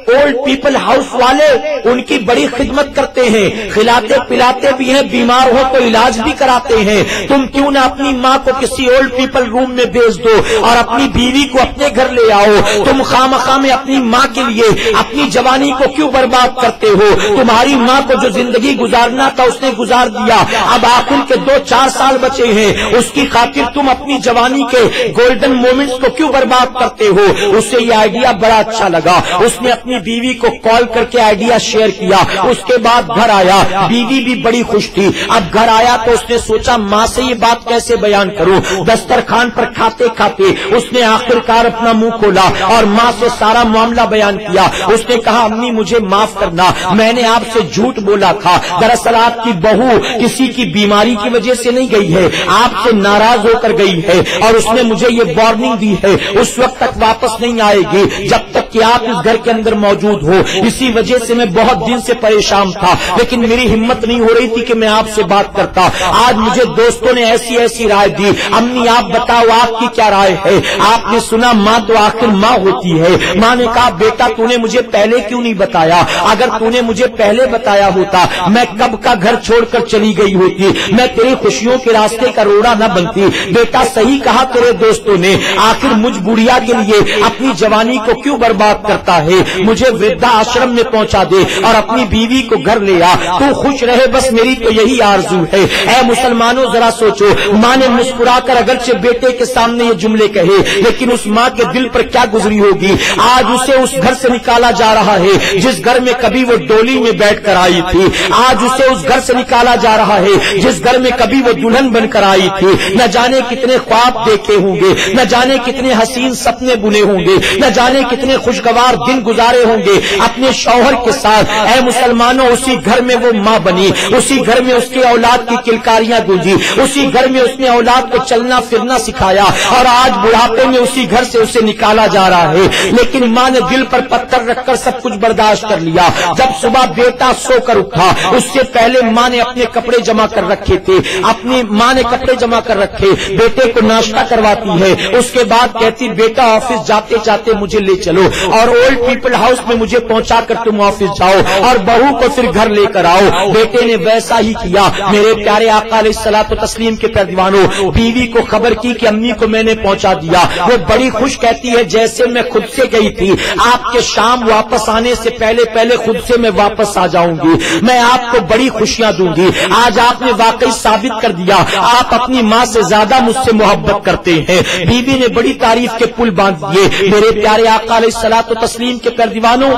اولڈ پیپل ہاؤس والے ان کی بڑی خدمت کرتے ہیں، کھلاتے پلاتے بھی ہیں، بیمار ہو تو علاج بھی کراتے ہیں. تم کیوں نہ اپنی ماں کو کسی اولڈ پیپل روم میں بھیج دو اور اپنی بیوی کو اپنے گھر لے آؤ. تم خامخواہ میں اپنی ماں کے لیے اپنی جوانی کو کیوں برباد کرتے ہو؟ تمہاری ماں کو جو زندگی گزارنا تھا اس نے گزار دیا، اب آخر کے 2-4 سال بچے ہیں، اس کی خاطر تم اپنی جوانی کے گولڈن مومنٹس کو کیوں برباد کرتے ہو؟ اسے یہ آئیڈیا بڑا اچھا لگا، اس نے اپنی بیوی کو کال کر کے آئیڈیا شیئر کیا. اس کے بعد گھر آیا، بیوی بھی بڑی خوش تھی. اب گھر آیا تو اس نے سوچا ماں سے یہ بات کیسے بیان کروں. دسترخوان پر کھاتے کھاتے اس نے آخرکار اپنا منہ کھولا اور ماں سے سارا معاملہ بیان کیا. اس نے کہا امی مجھے معاف کرنا، میں نے آپ سے جھوٹ بولا تھا. دراصل آپ کی بہو کسی کی بیماری کی وجہ سے نہیں گئی ہے، آپ سے ناراض ہو کر گئی ہے، اور اس نے مجھے یہ وارننگ دی ہے اس وقت تک واپس نہیں آئے گی جب تک کہ آپ اس گھر کے اندر موجود ہو. اسی وجہ سے میں بہت دن سے پریشان تھا، لیکن میری ہمت نہیں ہو رہی تھی کہ میں آپ سے بات کرتا. آج مجھے دوستوں نے ایسی ایسی رائے دی. امی آپ بتاؤ آپ کی کیا رائے ہے؟ آپ نے سنا ماں تو آخر ماں ہوتی ہے. ماں نے کہا بیٹا تو نے مجھے پہلے کیوں نہیں بتایا؟ اگر تو نے مجھے پہلے بتایا ہوتا میں کب کا گھر چھوڑ کر چلی گئی ہوتی، میں تیری خوشیوں کے راستے کا روڑا نہ بنتی. بیٹا صحیح کہا تیرے دوستوں نے، آخر مجھ بڑھیا کے لیے اپنی جوانی کو کیوں برباد کرتا ہے؟ مجھے وردھا آشرم میں پہنچا دے اور اپنی بیوی کو گھر لے آ، تو خوش رہے، بس میری تو یہی آرزو ہے. اے مسلمانوں ذرا سوچو، ماں نے مسکرا کر اگرچہ بیٹے کے سامنے یہ جملے کہے، لیکن اس ماں کے دل پر کیا گزری ہوگی. آج اسے اس گھر سے نکالا جا رہا ہے جس گھر میں کبھی وہ ڈولی میں بیٹھ کر آئی تھی. آج اسے اس گھر سے نکالا جا رہا ہے جس گھر میں کبھی وہ دلہن بن کر آئی تھی. نہ جانے کتنے خواب دیکھے ہوں گے، نہ جانے کتنے حسین سپنے بنے ہوں گے، نہ جانے کتنے خوشگوار دن گزارے ہوں گے اپنے شوہر کے ساتھ. اے مسلمانوں اسی گھر میں وہ ماں بنی، اسی گھر میں اس کی اولاد کی کلکاریاں گونجی، اسی گھر میں اس نے اولاد کو چلنا پھرنا سکھایا، اور آج بڑھاپے میں اسی گھر سے اسے نکالا جا رہا ہے. لیکن ماں نے دل پر پتھر رکھ کر سب کچھ برداشت کر لیا. جب صبح بیٹا سو کر اٹھا اس سے پہلے ماں نے اپنے کپڑے جمع کر رکھے تھے، اپنی ماں نے کپڑے جمع کر رکھے، بیٹے کو ناشتہ کرواتی ہے. اس کے بعد کہتی بیٹا آفس جاتے جاتے مجھے لے چلو اور اولڈ پیپل ہاؤس میں مجھے پہنچا کر تم آفس جاؤ اور بہو کو پھر گھر لے کر آؤ. بیٹے نے ویسا ہی کیا. میرے پیارے آقا علیہ الصلوۃ والتسلیم کے پیروانوں، بیوی کو خبر کی کہ امی کو میں نے پہنچا دیا. وہ بڑی خوش کہتی ہے جیسے میں خود سے گئی تھی، آپ کے شام واپس آنے سے پہلے خود سے میں واپس آ جاؤں گی، میں آپ کو بڑی خوشیاں دوں گی. آج آپ نے واقعی ثابت کر دیا آپ اپنی ماں سے زیادہ مجھ سے محبت کرتے ہیں. بیوی نے بڑی تعریف کے پل باندھ دیے. میرے پیارے آقا علیہ الصلوۃ والتسلیم کے پیروانوں،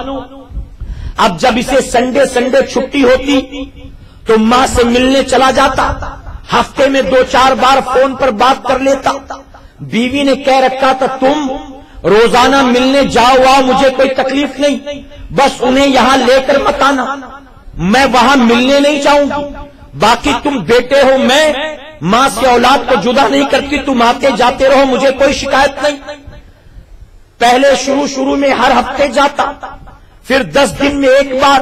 اب جب اسے سنڈے چھٹی ہوتی تو ماں سے ملنے چلا جاتا، ہفتے میں 2-4 بار فون پر بات کر لیتا. بیوی نے کہہ رکھا تھا تم روزانہ ملنے جاؤ مجھے کوئی تکلیف نہیں، بس انہیں یہاں لے کر مت آنا، میں وہاں ملنے نہیں جاؤں گی. باقی تم بیٹے ہو، میں ماں سے اولاد کو جدا نہیں کرتی، تم آتے جاتے رہو، مجھے کوئی شکایت نہیں. پہلے شروع میں ہر ہفتے جاتا، پھر 10 دن میں ایک بار،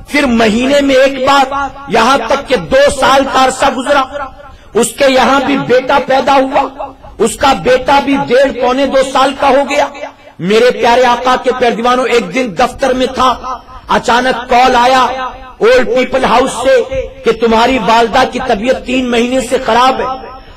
پھر مہینے میں ایک بار، یہاں تک کہ 2 سال کا عرصہ گزرا. اس کے یہاں بھی بیٹا پیدا ہوا، اس کا بیٹا بھی 1.5-2 سال کا ہو گیا. میرے پیارے آقا کے پیروانوں، ایک دن دفتر میں تھا، اچانک کال آیا اولڈ پیپل ہاؤس سے کہ تمہاری والدہ کی طبیعت 3 مہینے سے خراب ہے،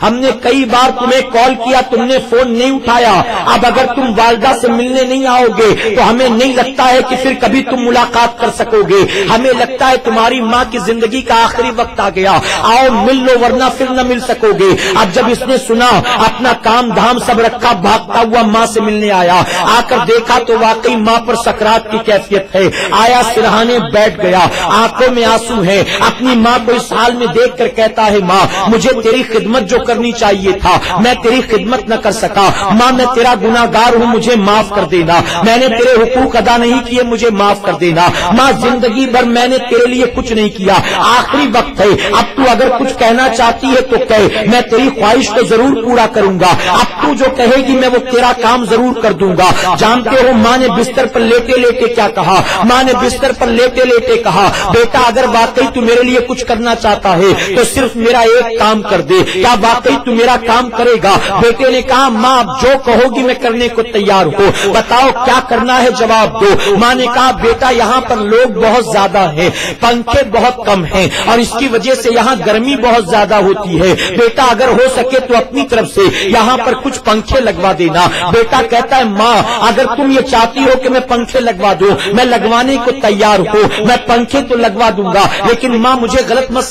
ہم نے کئی بار تمہیں کال کیا، تم نے فون نہیں اٹھایا، اب اگر تم والدہ سے ملنے نہیں آؤ گے تو ہمیں نہیں لگتا ہے کہ پھر کبھی تم ملاقات کر سکو گے، ہمیں لگتا ہے تمہاری ماں کی زندگی کا آخری وقت آ گیا، آؤ مل لو ورنہ پھر نہ مل سکو گے۔ اب جب اس نے سنا، اپنا کام دھام سب رکھا، بھاگتا ہوا ماں سے ملنے آیا، آ کر دیکھا تو واقعی ماں پر سکرات کی کیفیت ہے، آیا سرہانے بیٹھ گیا، آنکھوں میں آنسو ہے، اپنی ماں کو اس حال میں دیکھ کر کہتا ہے ماں مجھے تیری خدمت جو کرنی چاہیے تھا میں تیری خدمت نہ کر سکا، ماں میں تیرا گناہگار ہوں، مجھے معاف کر دینا، میں نے تیرے حقوق ادا نہیں کیے، مجھے معاف کر دینا، ماں زندگی بھر میں نے تیرے لیے کچھ نہیں کیا، آخری وقت ہے، اب تو اگر کچھ کہنا چاہتی ہے تو کہہ، میں تیری خواہش کو ضرور پورا کروں گا، اب تو جو کہے گی میں وہ تیرا کام ضرور کر دوں گا۔ جانتے ہو ماں نے بستر پر لیٹے لیٹے کیا کہا؟ ماں نے بستر پر لیٹے لیٹے کہا بیٹا اگر واقعی تو میرے لیے کچھ کرنا چاہتا ہے تو صرف میرا ایک کام کر دے، کیا واقعی تو میرا کام کرے گا؟ بیٹے نے کہا ماں آپ جو کہو گی میں کرنے کو تیار ہوں، بتاؤ کیا کرنا ہے جواب دو۔ ماں نے کہا بیٹا یہاں پر لوگ بہت زیادہ ہیں، پنکھے بہت کم ہیں اور اس کی وجہ سے یہاں گرمی بہت زیادہ ہوتی ہے، بیٹا اگر ہو سکے تو اپنی طرف سے یہاں پر کچھ پنکھے لگوا دینا۔ بیٹا کہتا ہے ماں اگر تم یہ چاہتی ہو کہ میں پنکھے لگوا دوں میں لگوانے کو تیار ہوں، میں پنکھے تو لگوا دوں گا، لیکن ماں مجھے غلط مت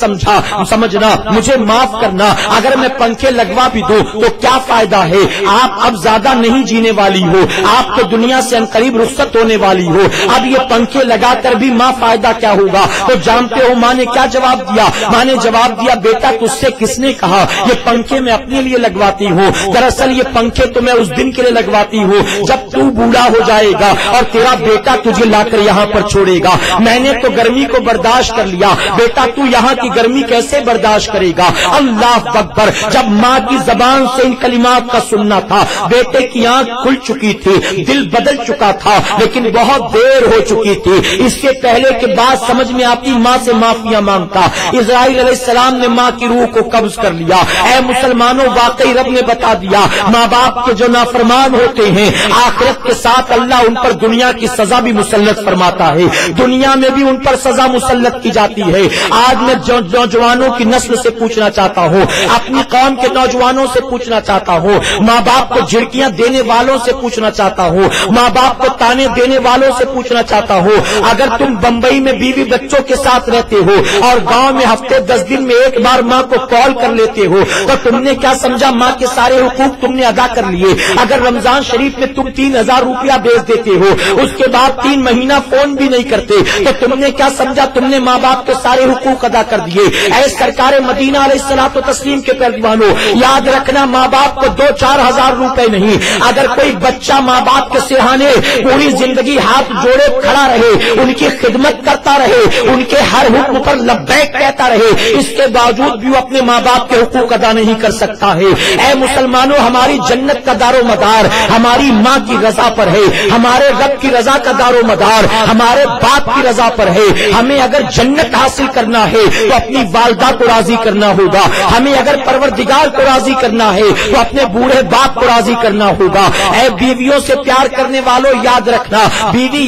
سمجھنا، مجھے معاف کرنا، اگر میں پنکھے لگوا بھی دوں تو کیا فائدہ ہے؟ آپ اب زیادہ نہیں جینے والی ہو، آپ تو دنیا سے انقریب رخصت ہونے والی ہو، اب یہ پنکھے لگا کر بھی ماں فائدہ کیا ہوگا؟ تو جانتے ہو ماں نے کیا جواب دیا؟ ماں نے جواب دیا بیٹا تجھ سے کس نے کہا یہ پنکھے میں اپنے لیے لگواتی ہوں، دراصل یہ پنکھے تو میں اس دن کے لیے لگواتی ہوں جب تو بوڑھا ہو جائے گا اور تیرا بیٹا تجھے لا کر یہاں پر چھوڑے گا، میں نے تو گرمی کو برداشت کر لیا، بیٹا تو یہاں کی گرمی کیسے برداشت کرے گا؟ اللہ اکبر! جب ماں کی زبان سے ان کلمات کا سننا تھا بیٹے کی آنکھ کھل چکی تھی، دل بدل چکا تھا، لیکن بہت دیر ہو چکی تھی، اس سے پہلے کہ بات سمجھ میں آتی ماں سے معافیاں مانگتا۔ اسرائیل علیہ السلام نے ماں کی روح کو قبض کر لیا۔ اے مسلمانوں واقعی رب نے بتا دیا ماں باپ کے جو نافرمان ہوتے ہیں آخرت کے ساتھ اللہ ان پر دنیا کی سزا بھی مسلط فرماتا ہے، دنیا میں بھی ان پر سزا مسلط کی جاتی ہے۔ آج میں نوجوانوں کی نسل سے پوچھنا چاہتا ہوں، اپنی قوم کے نوجوانوں سے پوچھنا چاہتا ہوں، ماں باپ کو جھڑکیاں دینے والوں سے پوچھنا چاہتا ہوں، ماں باپ کو تانے دینے والوں سے پوچھنا چاہتا ہوں، اگر تم بمبئی میں بیوی بچوں کے ساتھ رہتے ہو اور گاؤں میں ہفتے 10 دن میں ایک بار ماں کو کال کر لیتے ہو تو تم نے کیا سمجھا ماں کے سارے حقوق تم نے ادا کر لیے؟ اگر رمضان شریف میں تم 3000 روپیہ بھیج دیتے ہو اس کے بعد 3 مہینہ فون بھی نہیں کرتے تو تم نے کیا سمجھا تم نے ماں باپ کے سارے حقوق ادا کر دیے؟ اے سرکار مدینہ علیہ الصلوۃ والتسلیم کے پہلوانوں یاد رکھنا ماں باپ کو 2-4 ہزار روپے نہیں، اگر کوئی بچہ ماں باپ کے سہانے پوری زندگی ہاتھ جوڑے کھڑا رہے، ان کی خدمت کرتا رہے، ان کے ہر حکم پر لبیک کہتا رہے، اس کے باوجود بھی وہ اپنے ماں باپ کے حقوق ادا نہیں کر سکتا ہے۔ اے مسلمانوں ہماری جنت کا دار و مدار ہماری ماں کی رضا پر ہے، ہمارے رب کی رضا کا دار و مدار ہمارے باپ کی رضا پر ہے۔ ہمیں اگر جنت حاصل کرنا ہے تو اپنی والدہ کو راضی کرنا ہوگا، ہمیں اگر پروردگار کو راضی کرنا ہے تو اپنے بوڑھے باپ کو راضی کرنا ہوگا۔ اے بیویوں سے پیار کرنے والوں یاد رکھنا بیوی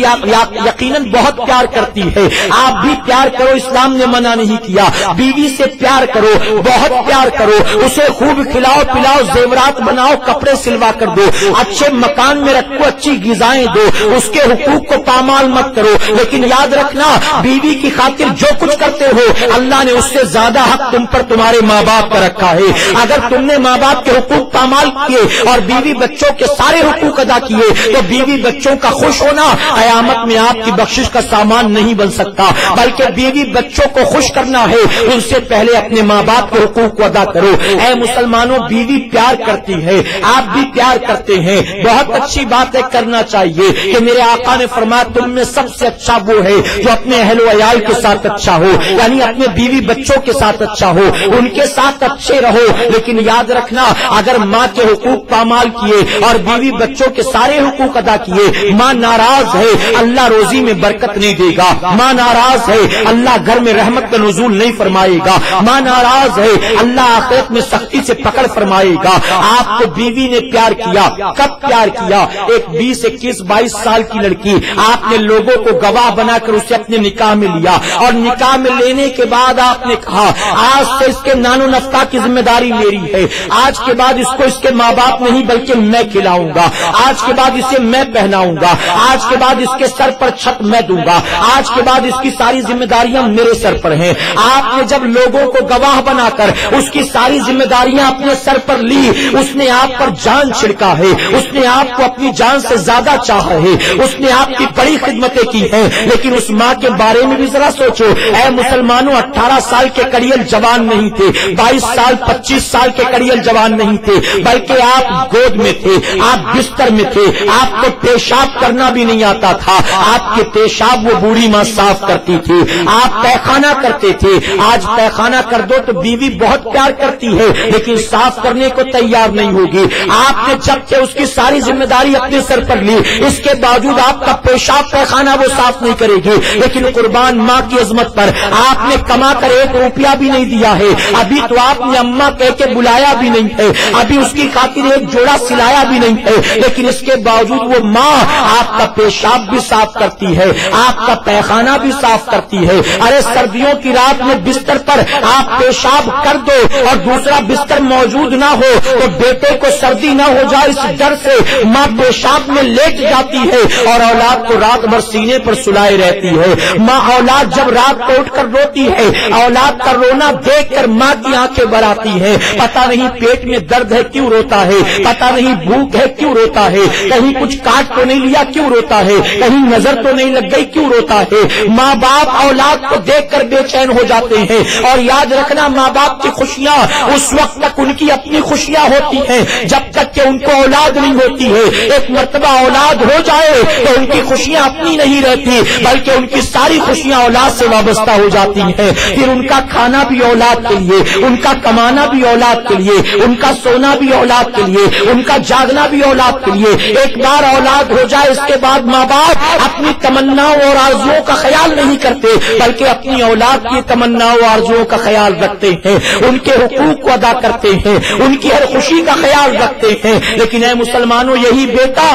یقیناً بہت پیار کرتی ہے، آپ بھی پیار کرو، اسلام نے منع نہیں کیا، بیوی سے پیار کرو، بہت پیار کرو، اسے خوب کھلاؤ پلاؤ، زیورات بناؤ، کپڑے سلوا کر دو، اچھے مکان میں رکھو، اچھی غذائیں دو، اس کے حقوق کو پامال مت کرو، لیکن یاد رکھنا بیوی کی خاطر جو کچھ کرتے ہو اللہ نے اس سے زیادہ حق تم پر تمہارے ماں باپ کا رکھا ہے۔ اگر تم نے ماں باپ کے حقوق پامال کیے اور بیوی بچوں کے سارے حقوق ادا کیے تو بیوی بچوں کا خوش ہونا قیامت میں آپ کی بخشش کا سامان نہیں بن سکتا، بلکہ بیوی بچوں کو خوش کرنا ہے ان سے پہلے اپنے ماں باپ کے حقوق کو ادا کرو۔ اے مسلمانوں بیوی پیار کرتی ہے، آپ بھی پیار کرتے ہیں، بہت اچھی بات ہے، کرنا چاہیے کہ میرے آقا نے فرمایا تم میں سب سے اچھا وہ ہے جو اپنے اہل و عیال کے ساتھ اچھا ہو، یعنی اپنے بیوی بچوں کے ساتھ اچھا ہو، ان کے ساتھ اچھے رہو، لیکن یاد رکھنا اگر ماں کے حقوق پامال کیے اور بیوی بچوں کے سارے حقوق ادا کیے ماں ناراض ہے اللہ روزی میں برکت نہیں دے گا، ماں ناراض ہے اللہ گھر میں رحمت کا نزول نہیں فرمائے گا، ماں ناراض ہے اللہ آخرت میں سختی سے پکڑ فرمائے گا۔ آپ کو بیوی نے پیار کیا، کب پیار کیا؟ ایک 20 21 22 سال کی لڑکی آپ نے لوگوں کو گواہ بنا کر اسے اپنے نکاح میں لیا اور نکاح میں لینے کے بعد آپ نے کہا آج سے اس کے نان و نفقہ کی ذمہ داری میری ہے. آج کے بعد اس کو اس کے ماں باپ نہیں بلکہ میں کھلاؤں گا. آج کے بعد اسے میں پہناؤں گا. آج کے بعد اس کے سر پر چھت میں دوں گا. آج کے بعد اس کی ساری ذمہ داریاں میرے سر پر ہیں. آپ نے جب لوگوں کو گواہ بنا کر اس کی ساری ذمہ داریاں اپنے سر پر لی, اس نے آپ پر جان چھڑکا ہے, اس نے آپ کو اپنی جان سے زیادہ چاہا ہے, اس نے آپ کی بڑی خدمتیں کی ہیں. لیکن اس ماں کے بارے میں بھی ذرا سوچو. اے مسلمانوں, 18 سال کے کڑیل جوان نہیں تھے, 22 سال 25 سال کے کڑیل جوان نہیں تھے, بلکہ آپ گود میں تھے, آپ بستر میں تھے, آپ کو پیشاب کرنا بھی نہیں آتا تھا. آپ کے پیشاب وہ بوڑھی ماں صاف کرتی تھی. آپ پیخانہ کرتے تھے. آج پیخانہ کر دو تو بیوی بہت پیار کرتی ہے, لیکن صاف کرنے کو تیار نہیں ہوگی. آپ نے جب کہ اس کی ساری ذمہ داری اپنے سر پر لی, اس کے باوجود آپ کا پیشاب پیخانہ وہ صاف نہیں کرے گی. لیکن قربان ماں کی عظمت پر آپ نے کما کر 1 روپیہ بھی نہیں دیا ہے. ابھی تو آپ نے اماں کہہ کے بلایا بھی نہیں ہے, ابھی اس کی خاطر ایک جوڑا سلایا بھی نہیں ہے. لیکن اس کے باوجود وہ ماں آپ کا پیشاب بھی صاف کرتی ہے, آپ کا پیخانہ بھی صاف کرتی ہے. ارے سردیوں کی رات میں بستر پر آپ پیشاب کر دو اور دوسرا بستر موجود نہ ہو تو بیٹے کو سردی نہ ہو جائے, اس ڈر سے ماں پیشاب میں لیٹ جاتی ہے اور اولاد کو رات بھر سینے پر سلائے رہتی ہے. ماں اولاد جب رات کو اٹھ کر روتی ہے, اولاد کا رونا دیکھ کر ماں کی آنکھیں بھر آتی ہے. پتہ نہیں پیٹ میں درد ہے کیوں روتا ہے, پتہ نہیں بھوک ہے کیوں روتا ہے, کہیں کچھ کاٹ تو نہیں لیا کیوں روتا ہے, کہیں نظر تو نہیں لگ گئی کیوں روتا ہے. ماں باپ اولاد کو دیکھ کر بے چین ہو جاتے ہیں. اور یاد رکھنا, ماں باپ کی خوشیاں اس وقت تک ان کی اپنی خوشیاں ہوتی ہیں جب تک کہ ان کو اولاد نہیں ہوتی ہے. ایک مرتبہ اولاد ہو جائے تو ان کی خوشیاں اپنی نہیں رہتی, بلکہ ان کی ساری خوشیاں اولاد سے وابستہ ہو جاتی ہیں. پھر ان کا کھانا بھی اولاد کے لیے, ان کا کمانا بھی اولاد کے لیے, ان کا سونا بھی اولاد کے لیے, ان کا جاگنا بھی اولاد کے لیے. ایک بار اولاد ہو جائے اس کے بعد ماں باپ اپنی تمناؤں اور آرزوؤں کا خیال نہیں کرتے, بلکہ اپنی اولاد کی تمناؤں اور آرزوؤں کا خیال رکھتے ہیں, ان کے حقوق کو ادا کرتے ہیں, ان کی ہر خوشی کا خیال رکھتے ہیں. لیکن اے مسلمانوں, یہی بیٹا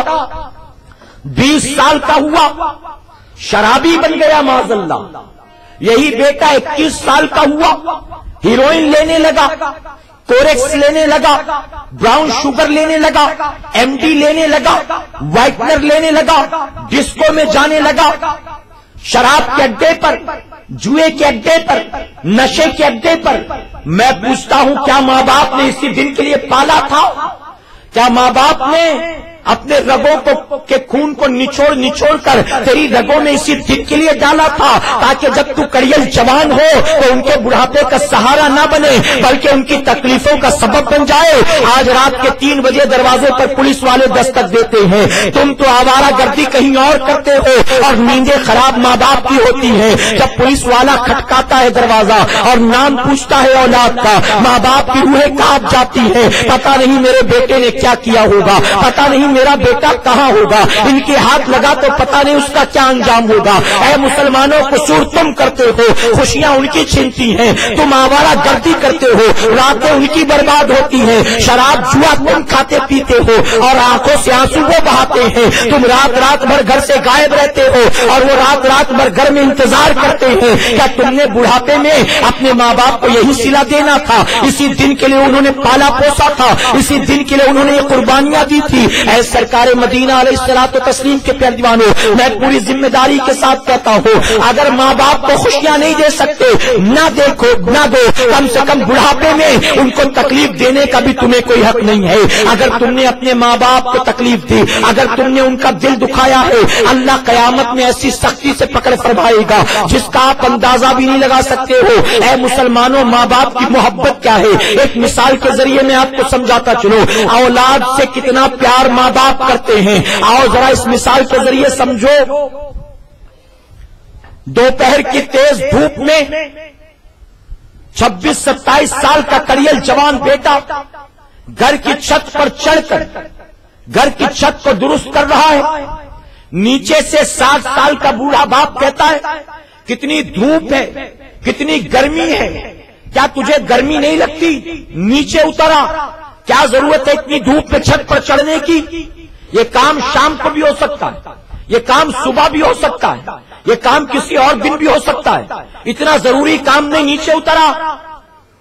20 سال کا ہوا شرابی بن گیا معاذ اللہ. یہی بیٹا 21 سال کا ہوا ہیروئن لینے لگا, کوریکس لینے لگا, براؤن شوگر لینے لگا, ایم ڈی لینے لگا, وائٹنر لینے لگا, ڈسکو میں جانے لگا, شراب کے اڈے پر, جوئے کے اڈے پر, نشے کے اڈے پر. میں پوچھتا ہوں, کیا ماں باپ نے اسی دن کے لیے پالا تھا؟ کیا ماں باپ نے اپنے رگوں کے خون کو نچوڑ کر تیری رگوں میں اسی دن کے لیے ڈالا تھا تاکہ جب تو کڑیل جوان ہو تو ان کے بڑھاپے کا سہارا نہ بنے بلکہ ان کی تکلیفوں کا سبب بن جائے؟ آج رات کے 3 بجے دروازے پر پولیس والے دستک دیتے ہیں, تم تو آوارہ گردی کہیں اور کرتے ہو اور نیندیں خراب ماں باپ کی ہوتی ہیں. جب پولیس والا کھٹکاتا ہے دروازہ اور نام پوچھتا ہے اولاد کا, ماں باپ کی روحیں کانپ جاتی ہیں. پتہ نہیں میرے بیٹے نے کیا کیا ہوگا, پتہ نہیں میرا بیٹا کہاں ہوگا, ان کے ہاتھ لگا تو پتہ نہیں اس کا کیا انجام ہوگا. اے مسلمانوں, قصور تم کرتے ہو, خوشیاں ان کی چھینتی ہیں, تم آوارہ گردی کرتے ہو, راتیں ان کی برباد ہوتی ہیں, شراب جوا تم کھاتے پیتے ہو اور آنکھوں سے آنسو وہ بہاتے ہیں. تم رات بھر گھر سے غائب رہتے ہو اور وہ رات بھر گھر میں انتظار کرتے ہیں. کیا تم نے بڑھاپے میں اپنے ماں باپ کو یہی صلہ دینا تھا؟ اسی دن کے لیے انہوں نے پالا پوسا تھا, اسی دن کے لیے انہوں نے یہ قربانیاں دی تھی. اے سرکار مدینہ علیہ الصلوۃ والتسلیم کے پیارے دیوانوں, میں پوری ذمہ داری کے ساتھ کہتا ہوں, اگر ماں باپ کو خوشیاں نہیں دے سکتے, نہ دیکھو نہ دو, کم سے کم بڑھاپے میں ان کو تکلیف دینے کا بھی تمہیں کوئی حق نہیں ہے. اگر تم نے اپنے ماں باپ کو تکلیف دی, اگر تم نے ان کا دل دکھایا ہے, اللہ قیامت میں ایسی سختی سے پکڑ فرمائے گا جس کا آپ اندازہ بھی نہیں لگا سکتے ہو. اے مسلمانوں, ماں باپ کی محبت کیا ہے؟ ایک مثال کے ذریعے میں آپ کو سمجھاتا چلو. اولاد سے کتنا پیار ماں باپ کرتے ہیں, آؤ ذرا اس مثال کے ذریعے سمجھو. دوپہر کی تیز دھوپ میں 26-27 سال کا کڑیل جوان بیٹا گھر کی چھت پر چڑھ کر گھر کی چھت کو درست کر رہا ہے. نیچے سے 60 سال کا بوڑھا باپ کہتا ہے, کتنی دھوپ ہے, کتنی گرمی ہے, کیا تجھے گرمی نہیں لگتی؟ نیچے اترا, کیا ضرورت ہے اتنی دھوپ میں چھت پر چڑھنے کی؟ یہ کام شام کو بھی ہو سکتا ہے, یہ کام صبح بھی ہو سکتا ہے, یہ کام کسی اور دن بھی ہو سکتا ہے. اتنا ضروری کام نہیں, نیچے اترا.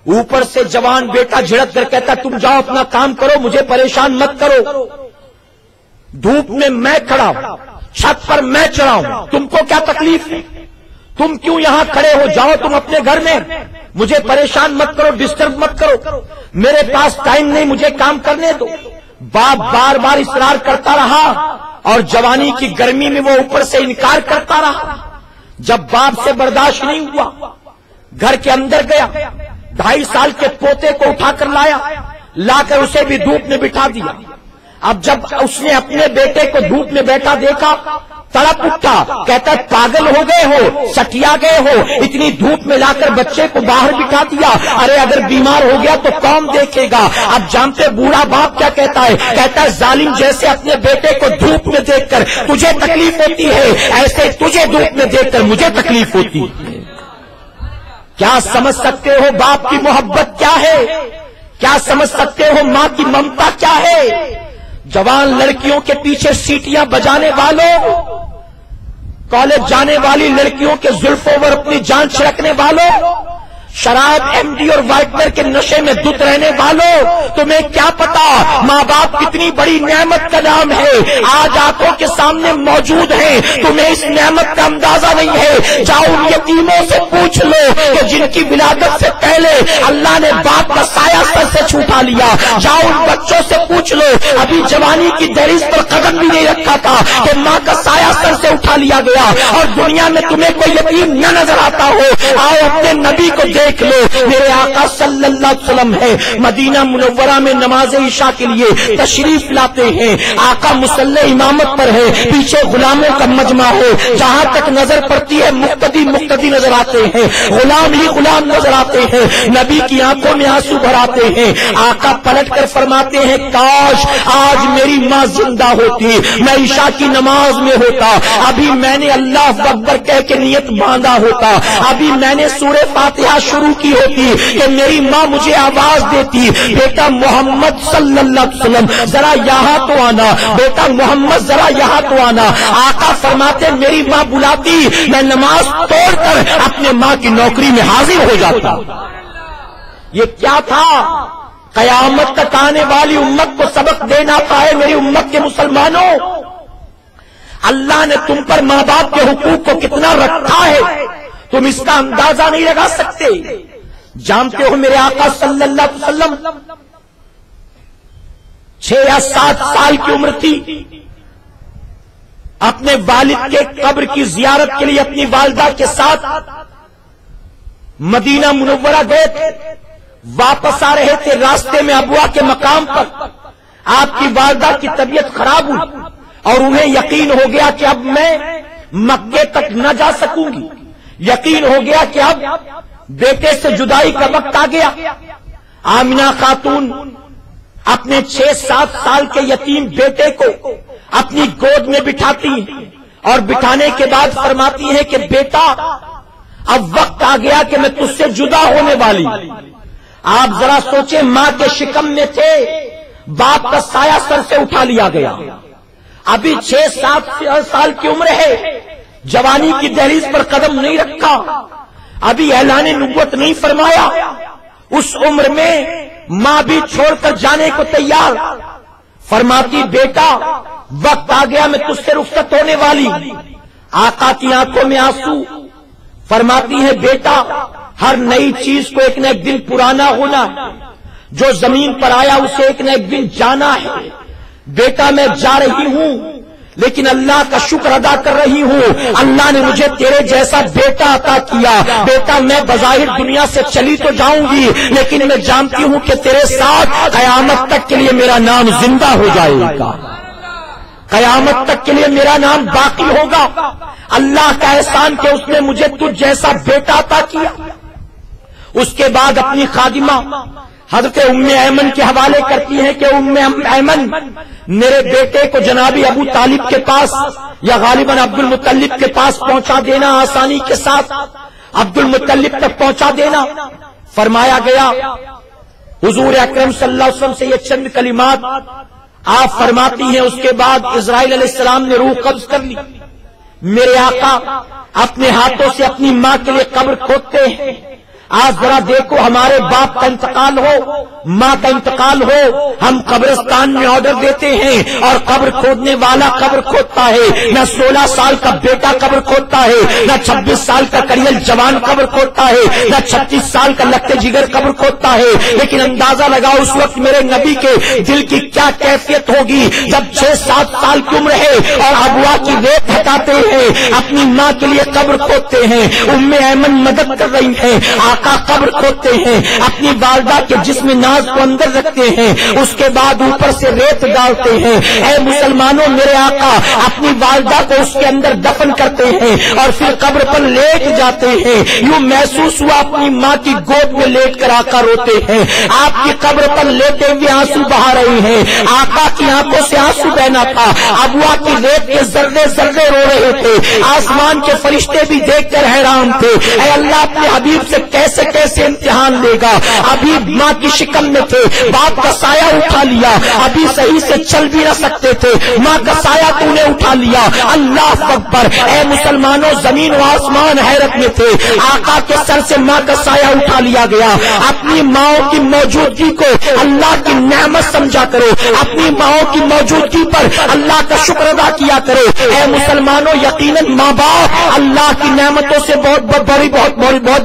اوپر سے جوان بیٹا جھڑک کر کہتا تم جاؤ اپنا کام کرو، مجھے پریشان مت کرو، دھوپ میں کھڑا ہوں، چھت پر میں چڑھا ہوں، تم کو کیا تکلیف ہے؟ تم کیوں یہاں کھڑے ہو؟ جاؤ تم اپنے گھر میں، مجھے پریشان مت کرو، ڈسٹرب مت کرو، میرے پاس ٹائم نہیں، مجھے کام کرنے دو۔ باپ بار بار اصرار کرتا رہا اور جوانی کی گرمی میں وہ اوپر سے انکار کرتا رہا۔ جب باپ سے برداشت نہیں ہوا، گھر کے اندر گیا، 2.5 سال کے پوتے کو اٹھا کر لا کر اسے بھی دھوپ میں بٹھا دیا۔ اب جب اس نے اپنے بیٹے کو دھوپ میں بیٹھا دیکھا، تڑپ اٹھا، کہتا ہے پاگل ہو گئے ہو، سٹیا گئے ہو، اتنی دھوپ میں لا کر بچے کو باہر بٹھا دیا، ارے اگر بیمار ہو گیا تو کون دیکھے گا؟ اب جانتے بوڑھا باپ کیا کہتا ہے؟ کہتا ہے ظالم، جیسے اپنے بیٹے کو دھوپ میں دیکھ کر تجھے تکلیف ہوتی ہے، ایسے تجھے دھوپ میں دیکھ کر مجھے تکلیف ہوتی ہے۔ کیا سمجھ سکتے ہو باپ کی محبت کیا ہے؟ کیا سمجھ سکتے ہو ماں کی ممتا کیا ہے؟ جوان لڑکیوں کے پیچھے سیٹیاں بجانے والوں، کالج جانے والی لڑکیوں کے زلفوں پر اپنی جان چھڑکنے والوں، شراب، ایم ڈی اور وائٹنر کے نشے میں دھت رہنے والوں، تمہیں کیا پتا ماں باپ کتنی بڑی نعمت کا نام ہے، آج آنکھوں کے سامنے موجود ہیں، تمہیں اس نعمت کا اندازہ نہیں ہے۔ جاؤ ان یتیموں سے پوچھ لو کہ جن کی ولادت سے پہلے اللہ نے باپ کا سایہ سر سے چھوٹا لیا، جاؤ ان بچوں سے پوچھ لو ابھی جوانی کی دہلیز پر قدم بھی نہیں رکھا تھا کہ ماں کا سایہ سر سے اٹھا لیا گیا، اور دنیا میں تمہیں کوئی یتیم نہ نظر آتا ہو۔ آؤ اپنے نبی کو دیکھ لو، میرے آقا صلی اللہ علیہ وسلم ہے، مدینہ منورہ میں نماز عشاء کے لیے تشریف لاتے ہیں، آقا مصلی امامت پر ہے، پیچھے غلاموں کا مجمع ہے، جہاں تک نظر پڑتی ہے مقتدی نظر آتے ہیں، غلام ہی غلام نظر آتے ہیں، نبی کی آنکھوں میں آنسو بھر آتے ہیں۔ آقا پلٹ کر فرماتے ہیں کاش آج میری ماں زندہ ہوتی، میں عشاء کی نماز میں ہوتا، ابھی میں نے اللہ اکبر کہہ کے نیت باندھا ہوتا، ابھی میں نے سورہ فاتحہ شروع کی ہوتی کہ میری ماں مجھے آواز دیتی بیٹا محمد صلی اللہ علیہ وسلم ذرا یہاں تو آنا، بیٹا محمد ذرا یہاں تو آنا۔ آقا فرماتے میری ماں بلاتی، میں نماز توڑ کر اپنے ماں کی نوکری میں حاضر ہو جاتا۔ یہ کیا تھا؟ قیامت تک آنے والی امت کو سبق دینا تھا۔ ہے میری امت کے مسلمانوں، اللہ نے تم پر ماں باپ کے حقوق کو کتنا رکھا ہے تم اس کا اندازہ نہیں لگا سکتے۔ جانتے ہو میرے آقا صلی اللہ علیہ وسلم 6 یا 7 سال کی عمر تھی، اپنے والد کے قبر کی زیارت کے لیے اپنی والدہ کے ساتھ مدینہ منورہ گئے تھے، واپس آ رہے تھے، راستے میں ابوا کے مقام پر آپ کی والدہ کی طبیعت خراب ہوئی اور انہیں یقین ہو گیا کہ اب میں مکے تک نہ جا سکوں گی، یقین ہو گیا کہ اب بیٹے سے جدائی کا وقت آ گیا۔ آمنہ خاتون اپنے 6-7 سال کے یتیم بیٹے کو اپنی گود میں بٹھاتی ہیں اور بٹھانے کے بعد فرماتی ہیں کہ بیٹا اب وقت آ گیا کہ میں تجھ سے جدا ہونے والی۔ آپ ذرا سوچیں، ماں کے شکم میں تھے، باپ کا سایہ سر سے اٹھا لیا گیا، ابھی 6-7 سال کی عمر ہے، جوانی کی دہلیز پر قدم نہیں رکھا، ابھی اعلان نبوت نہیں فرمایا، اس عمر میں ماں بھی چھوڑ کر جانے کو تیار، فرماتی بیٹا وقت آ گیا میں تجھ سے رخصت ہونے والی۔ آقا کی آنکھوں میں آنسو، فرماتی ہے بیٹا ہر نئی چیز کو ایک نہ ایک دن پرانا ہونا ہے، جو زمین پر آیا اسے ایک نہ ایک دن جانا ہے، بیٹا میں جا رہی ہوں لیکن اللہ کا شکر ادا کر رہی ہوں، اللہ نے مجھے تیرے جیسا بیٹا عطا کیا۔ بیٹا میں بظاہر دنیا سے چلی تو جاؤں گی لیکن میں جانتی ہوں کہ تیرے ساتھ قیامت تک کے لیے میرا نام زندہ ہو جائے گا، قیامت تک کے لیے میرا نام باقی ہوگا۔ اللہ کا احسان کہ اس نے مجھے تجھ جیسا بیٹا عطا کیا۔ اس کے بعد اپنی خادمہ حضرت ام ایمن کے حوالے کرتی ہیں کہ ام ایمن میرے بیٹے کو جناب ابو طالب کے پاس یا غالباً عبد المطلب کے پاس پہنچا دینا، آسانی کے ساتھ عبد المطلب تک پہنچا دینا۔ فرمایا گیا حضور اکرم صلی اللہ علیہ وسلم سے یہ چند کلمات آپ فرماتی ہیں، اس کے بعد اسرائیل علیہ السلام نے روح قبض کر لی۔ میرے آقا اپنے ہاتھوں سے اپنی ماں کے لیے قبر کھودتے ہیں، آج ذرا دیکھو، ہمارے باپ کا انتقال ہو، ماں کا انتقال ہو، ہم قبرستان میں آرڈر دیتے ہیں اور قبر کھودنے والا قبر کھودتا ہے، نہ 16 سال کا بیٹا قبر کھودتا ہے، نہ 26 سال کا کریل جوان قبر کھودتا ہے، نہ 36 سال کا لگتے جگر قبر کھودتا ہے۔ لیکن اندازہ لگاؤ اس وقت میرے نبی کے دل کی کیا کیفیت ہوگی جب 6-7 سال کی عمر ہے اور ابوا کی ریت ہٹاتے ہیں، اپنی ماں کے لیے قبر کھودتے ہیں، ام ایمن مدد کر رہی ہیں، آقا قبر کھودتے ہیں، اپنی والدہ کے جسم ناز کو اندر رکھتے ہیں، اس کے بعد اوپر سے ریت ڈالتے ہیں۔ اے مسلمانوں، میرے آقا اپنی والدہ کو اس کے اندر دفن کرتے ہیں اور پھر قبر پر لیٹ جاتے ہیں۔ یوں محسوس ہوا اپنی ماں کی گود میں لیٹ کر آقا روتے ہیں، آپ کی قبر پر لیٹے ہوئے آنسو بہا رہے ہیں، آقا کی آنکھوں سے آنسو بہنا تھا، ابوا کی ریت کے ذرے ذرے رو رہے تھے، آسمان کے فرشتے بھی دیکھ کر حیران تھے۔ اے اللہ، اپنے حبیب سے کیسے کیسے امتحان لے گا؟ ابھی ماں کی شکم میں تھے، باپ کا سایہ اٹھا لیا، ابھی صحیح سے چل بھی نہ سکتے تھے، ماں کا سایہ تو نے اٹھا لیا۔ اللہ اکبر! اے مسلمانوں، زمین و آسمان حیرت میں تھے، آقا کے سر سے ماں کا سایہ اٹھا لیا گیا۔ اپنی ماؤں کی موجودگی کو اللہ کی نعمت سمجھا کرو، اپنی ماؤں کی موجودگی پر اللہ کا شکر ادا کیا کرو۔ اے مسلمانوں، یقیناً ماں باپ اللہ کی نعمتوں سے بہت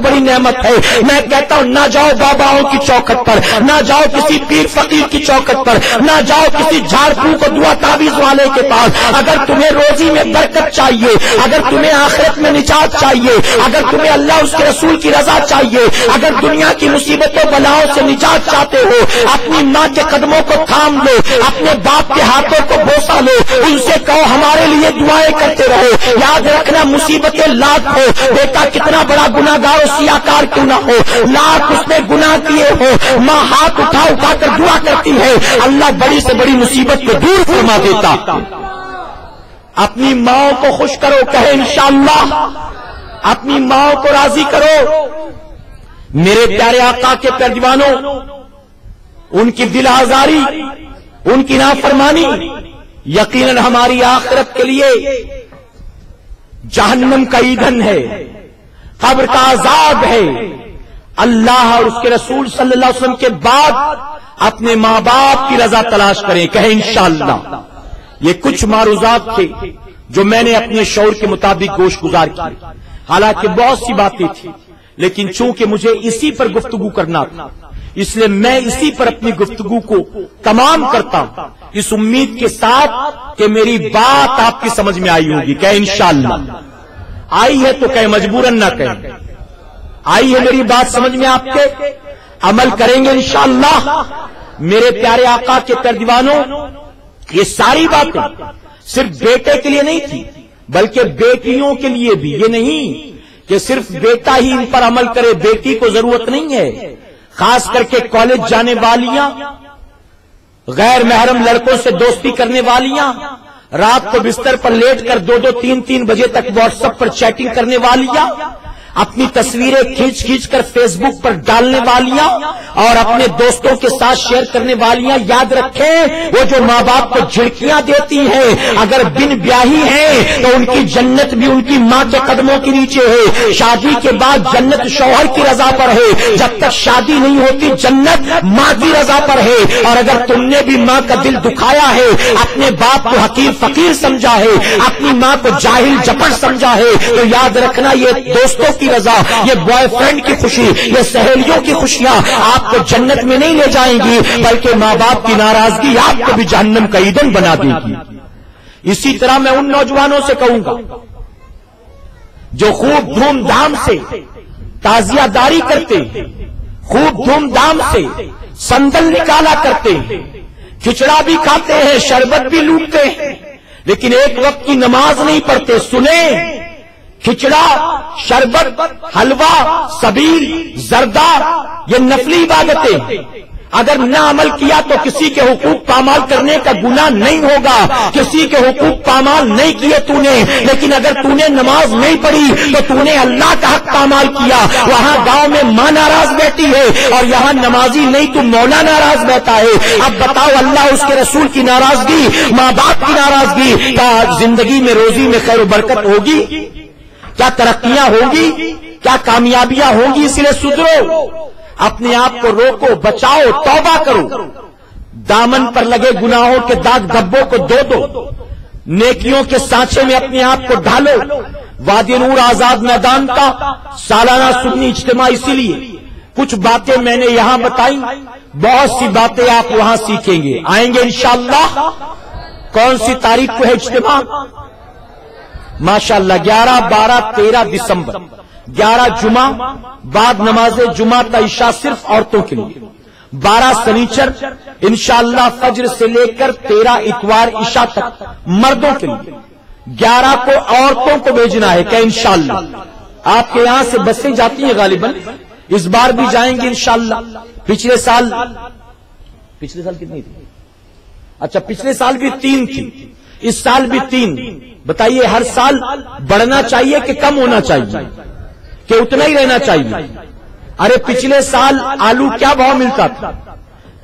بڑی نعمت ہے۔ میں کہتا ہوں، نہ جاؤ باباؤں کی چوکھٹ پر، نہ جاؤ کسی پیر فقیر کی چوکھٹ پر، نہ جاؤ کسی جھاڑ پھونک دعا تعویذ والے کے پاس۔ اگر تمہیں روزی میں برکت چاہیے، اگر تمہیں آخرت میں نجات چاہیے، اگر تمہیں اللہ اس کے رسول کی رضا چاہیے، اگر دنیا کی مصیبتوں بلاؤں سے نجات چاہتے ہو، اپنی ماں کے قدموں کو تھام لو، اپنے باپ کے ہاتھوں کو بوسا لو، ان سے کہو ہمارے لیے دعائیں کرتے رہو۔ یاد رکھنا، مصیبتیں لاکھ ہو، بیٹا کتنا بڑا گناہگار و سیاکار کیوں نہ ہو، لاکھ اس نے گناہ کیے ہو، ماں ہاتھ اٹھا اٹھا کر دعا کرتی ہے، اللہ بڑی سے بڑی مصیبت کو دور فرما دیتا۔ اپنی ماں کو خوش کرو، کہے انشاءاللہ، اپنی ماں کو راضی کرو۔ میرے پیارے آقا کے پیروانوں، ان کی دل آزاری، ان کی نافرمانی یقیناً ہماری آخرت کے لیے جہنم کا ایندھن ہے، قبر کا عذاب ہے۔ اللہ اور اس کے رسول صلی اللہ علیہ وسلم کے بعد اپنے ماں باپ کی رضا تلاش کریں، کہیں انشاءاللہ۔ یہ کچھ معروضات تھے جو میں نے اپنے شعور کے مطابق گوش گزار کی، حالانکہ بہت سی باتیں تھیں، لیکن چونکہ مجھے اسی پر گفتگو کرنا تھا، اس لیے میں اسی پر اپنی گفتگو کو تمام کرتا ہوں، اس امید کے ساتھ کہ میری بات آپ کی سمجھ میں آئی ہوگی، کہ انشاءاللہ آئی ہے تو کہ مجبوراً نہ کہیں، آئی ہے میری بات سمجھ میں آپ کے، عمل کریں گے انشاءاللہ۔ میرے پیارے آقا کے پیروانوں، یہ ساری باتیں صرف بیٹے کے لیے نہیں تھی، بلکہ بیٹیوں کے لیے بھی۔ یہ نہیں کہ صرف بیٹا ہی ان پر عمل کرے، بیٹی کو ضرورت نہیں ہے۔ خاص کر کے کالج جانے والیاں، غیر محرم لڑکوں سے دوستی کرنے والیاں، رات کو بستر پر لیٹ کر 2-2 3-3 بجے تک واٹس ایپ پر چیٹنگ کرنے والیاں، اپنی تصویریں کھینچ کھینچ کر فیس بک پر ڈالنے والیاں اور اپنے دوستوں کے ساتھ شیئر کرنے والیاں، یاد رکھیں وہ جو ماں باپ کو جھڑکیاں دیتی ہیں اگر بن بیاہی ہیں تو ان کی جنت بھی ان کی ماں کے قدموں کے نیچے ہے۔ شادی کے بعد جنت شوہر کی رضا پر ہے، جب تک شادی نہیں ہوتی جنت ماں کی رضا پر ہے۔ اور اگر تم نے بھی ماں کا دل دکھایا ہے، اپنے باپ کو حقیر فقیر سمجھا ہے، اپنی ماں کو جاہل جپٹ سمجھا ہے، تو یاد رکھنا یہ دوستوں کی رضا، یہ بوائے فرینڈ کی خوشی، یہ سہیلیوں کی خوشیاں آپ کو جنت میں نہیں لے جائیں گی، بلکہ ماں باپ کی ناراضگی آپ کو بھی جہنم کا ایندھن بنا دے گی۔ اسی طرح میں ان نوجوانوں سے کہوں گا جو خوب دھوم دھام سے تعزیہ داری کرتے ہیں، خوب دھوم دھام سے سندل نکالا کرتے ہیں، کھچڑا بھی کھاتے ہیں، شربت بھی لوٹتے ہیں، لیکن ایک وقت کی نماز نہیں پڑھتے۔ سنیں، کھچڑا، شربت، حلوہ، سبیل، زردہ، یہ نفلی عبادتیں اگر نہ عمل کیا تو کسی کے حقوق پامال کرنے کا گناہ نہیں ہوگا، کسی کے حقوق پامال نہیں کیے تو نے، لیکن اگر تو نے نماز نہیں پڑھی تو تو نے اللہ کا حق پامال کیا۔ وہاں گاؤں میں ماں ناراض بیٹھی ہے اور یہاں نمازی نہیں تو مولا ناراض بیٹھا ہے۔ اب بتاؤ، اللہ اس کے رسول کی ناراضگی، ماں باپ کی ناراضگی، کیا زندگی میں روزی میں خیر و برکت ہوگی؟ کیا ترقیاں ہوگی؟ کیا کامیابیاں ہوں گی؟ اس لیے سدھرو، اپنے آپ کو روکو، بچاؤ، توبہ کرو، دامن پر لگے گناہوں کے داغ دھبوں کو دو، نیکیوں کے سانچے میں اپنے آپ کو ڈھالو۔ وادی نور آزاد میدان کا سالانہ سنی اجتماع، اسی لیے کچھ باتیں میں نے یہاں بتائی، بہت سی باتیں آپ وہاں سیکھیں گے، آئیں گے انشاءاللہ۔ کون سی تاریخ کو ہے اجتماع؟ ماشاءاللہ 11، 12، 13 دسمبر، 11 جمعہ بعد نماز جمعہ تا عشاء صرف عورتوں کے لیے، 12 سنیچر انشاءاللہ فجر سے لے کر 13 اتوار عشاء تک مردوں کے لیے، 11 کو عورتوں کو بھیجنا ہے کہ انشاءاللہ آپ کے یہاں سے بسیں جاتی ہیں غالباً، اس بار بھی جائیں گے انشاءاللہ۔ پچھلے سال کتنی تھی؟ اچھا پچھلے سال بھی 3 تھی، اس سال بھی 3۔ بتائیے ہر سال بڑھنا چاہیے کہ کم ہونا چاہیے کہ اتنا ہی رہنا چاہیے؟ ارے پچھلے سال آلو کیا بھاؤ ملتا تھا؟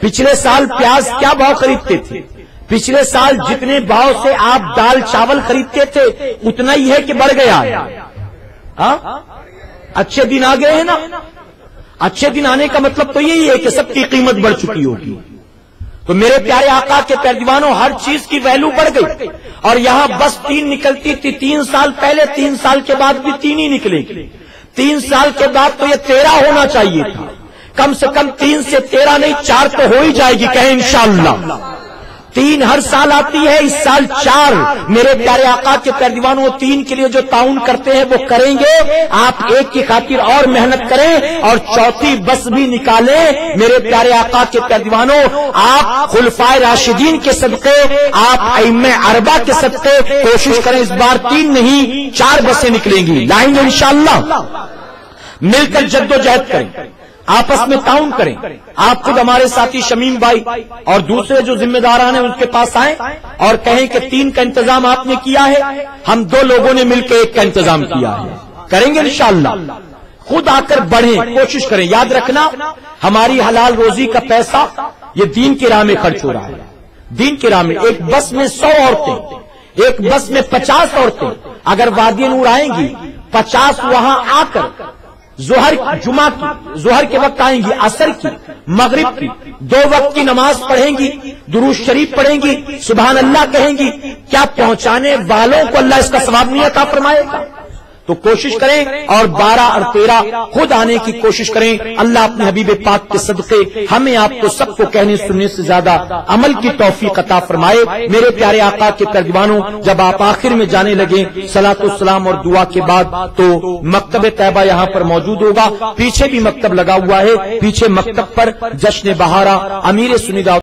پچھلے سال پیاز کیا بھاؤ خریدتے تھے؟ پچھلے سال جتنے بھاؤ سے آپ دال چاول خریدتے تھے اتنا ہی ہے کہ بڑھ گیا ہے؟ اچھے دن آ گئے ہیں نا؟ اچھے دن آنے کا مطلب تو یہی ہے کہ سب کی قیمت بڑھ چکی ہوگی۔ تو میرے پیارے آقا کے پیروانوں، ہر چیز کی ویلو بڑھ گئی، اور یہاں بس 3 نکلتی تھی 3 سال پہلے، 3 سال کے بعد بھی 3 ہی نکلے گی، 3 سال کے بعد تو یہ 13 ہونا چاہیے تھا، کم سے کم 3 سے 13 نہیں 4 تو ہو ہی جائے گی، کہیں انشاءاللہ۔ 3 ہر سال آتی ہے، اس سال 4۔ میرے پیارے آقا کے پیروانوں، 3 کے لیے جو تعاون کرتے ہیں وہ کریں گے، آپ 1 کی خاطر اور محنت کریں اور 4تھی بس بھی نکالیں۔ میرے پیارے آقا کے پیروانوں، آپ خلفائے راشدین کے صدقے، آپ ائمہ اربعہ کے صدقے کوشش کریں اس بار 3 نہیں 4 بسیں نکلیں گی، لائیں گے انشاءاللہ۔ مل کر جد و جہد کریں، آپس میں تعاون کریں۔ آپ خود ہمارے ساتھی شمیم بھائی اور دوسرے جو ذمہ داران ہیں ان کے پاس آئیں اور کہیں کہ 3 کا انتظام آپ نے کیا ہے، ہم 2 لوگوں نے مل کے 1 کا انتظام کیا ہے، کریں گے انشاءاللہ۔ خود آ کر بڑھیں، کوشش کریں۔ یاد رکھنا ہماری حلال روزی کا پیسہ یہ دین کی راہ میں خرچ ہو رہا ہے، دین کی راہ میں۔ ایک بس میں 100 عورتیں، ایک بس میں 50 عورتیں اگر وادی نور آئیں گی، 50 وہاں آ کر ظہر کے وقت آئیں گی، عصر کی، مغرب کی، 2 وقت کی نماز پڑھیں گی، درود شریف پڑھیں گی، سبحان اللہ کہیں گی، کیا پہنچانے والوں کو اللہ اس کا ثواب نہیں عطا فرمائے گا؟ تو کوشش کریں، اور 12 اور 13 خود آنے کی کوشش کریں۔ اللہ اپنے حبیب پاک کے صدقے ہمیں آپ کو سب کو کہنے سننے سے زیادہ عمل کی توفیق عطا فرمائے۔ میرے پیارے آقا کے پیروانوں، جب آپ آخر میں جانے لگیں صلاۃ والسلام اور دعا کے بعد، تو مکتب طیبہ یہاں پر موجود ہوگا، پیچھے بھی مکتب لگا ہوا ہے، پیچھے مکتب پر جشن بہارا امیر سنی دعوت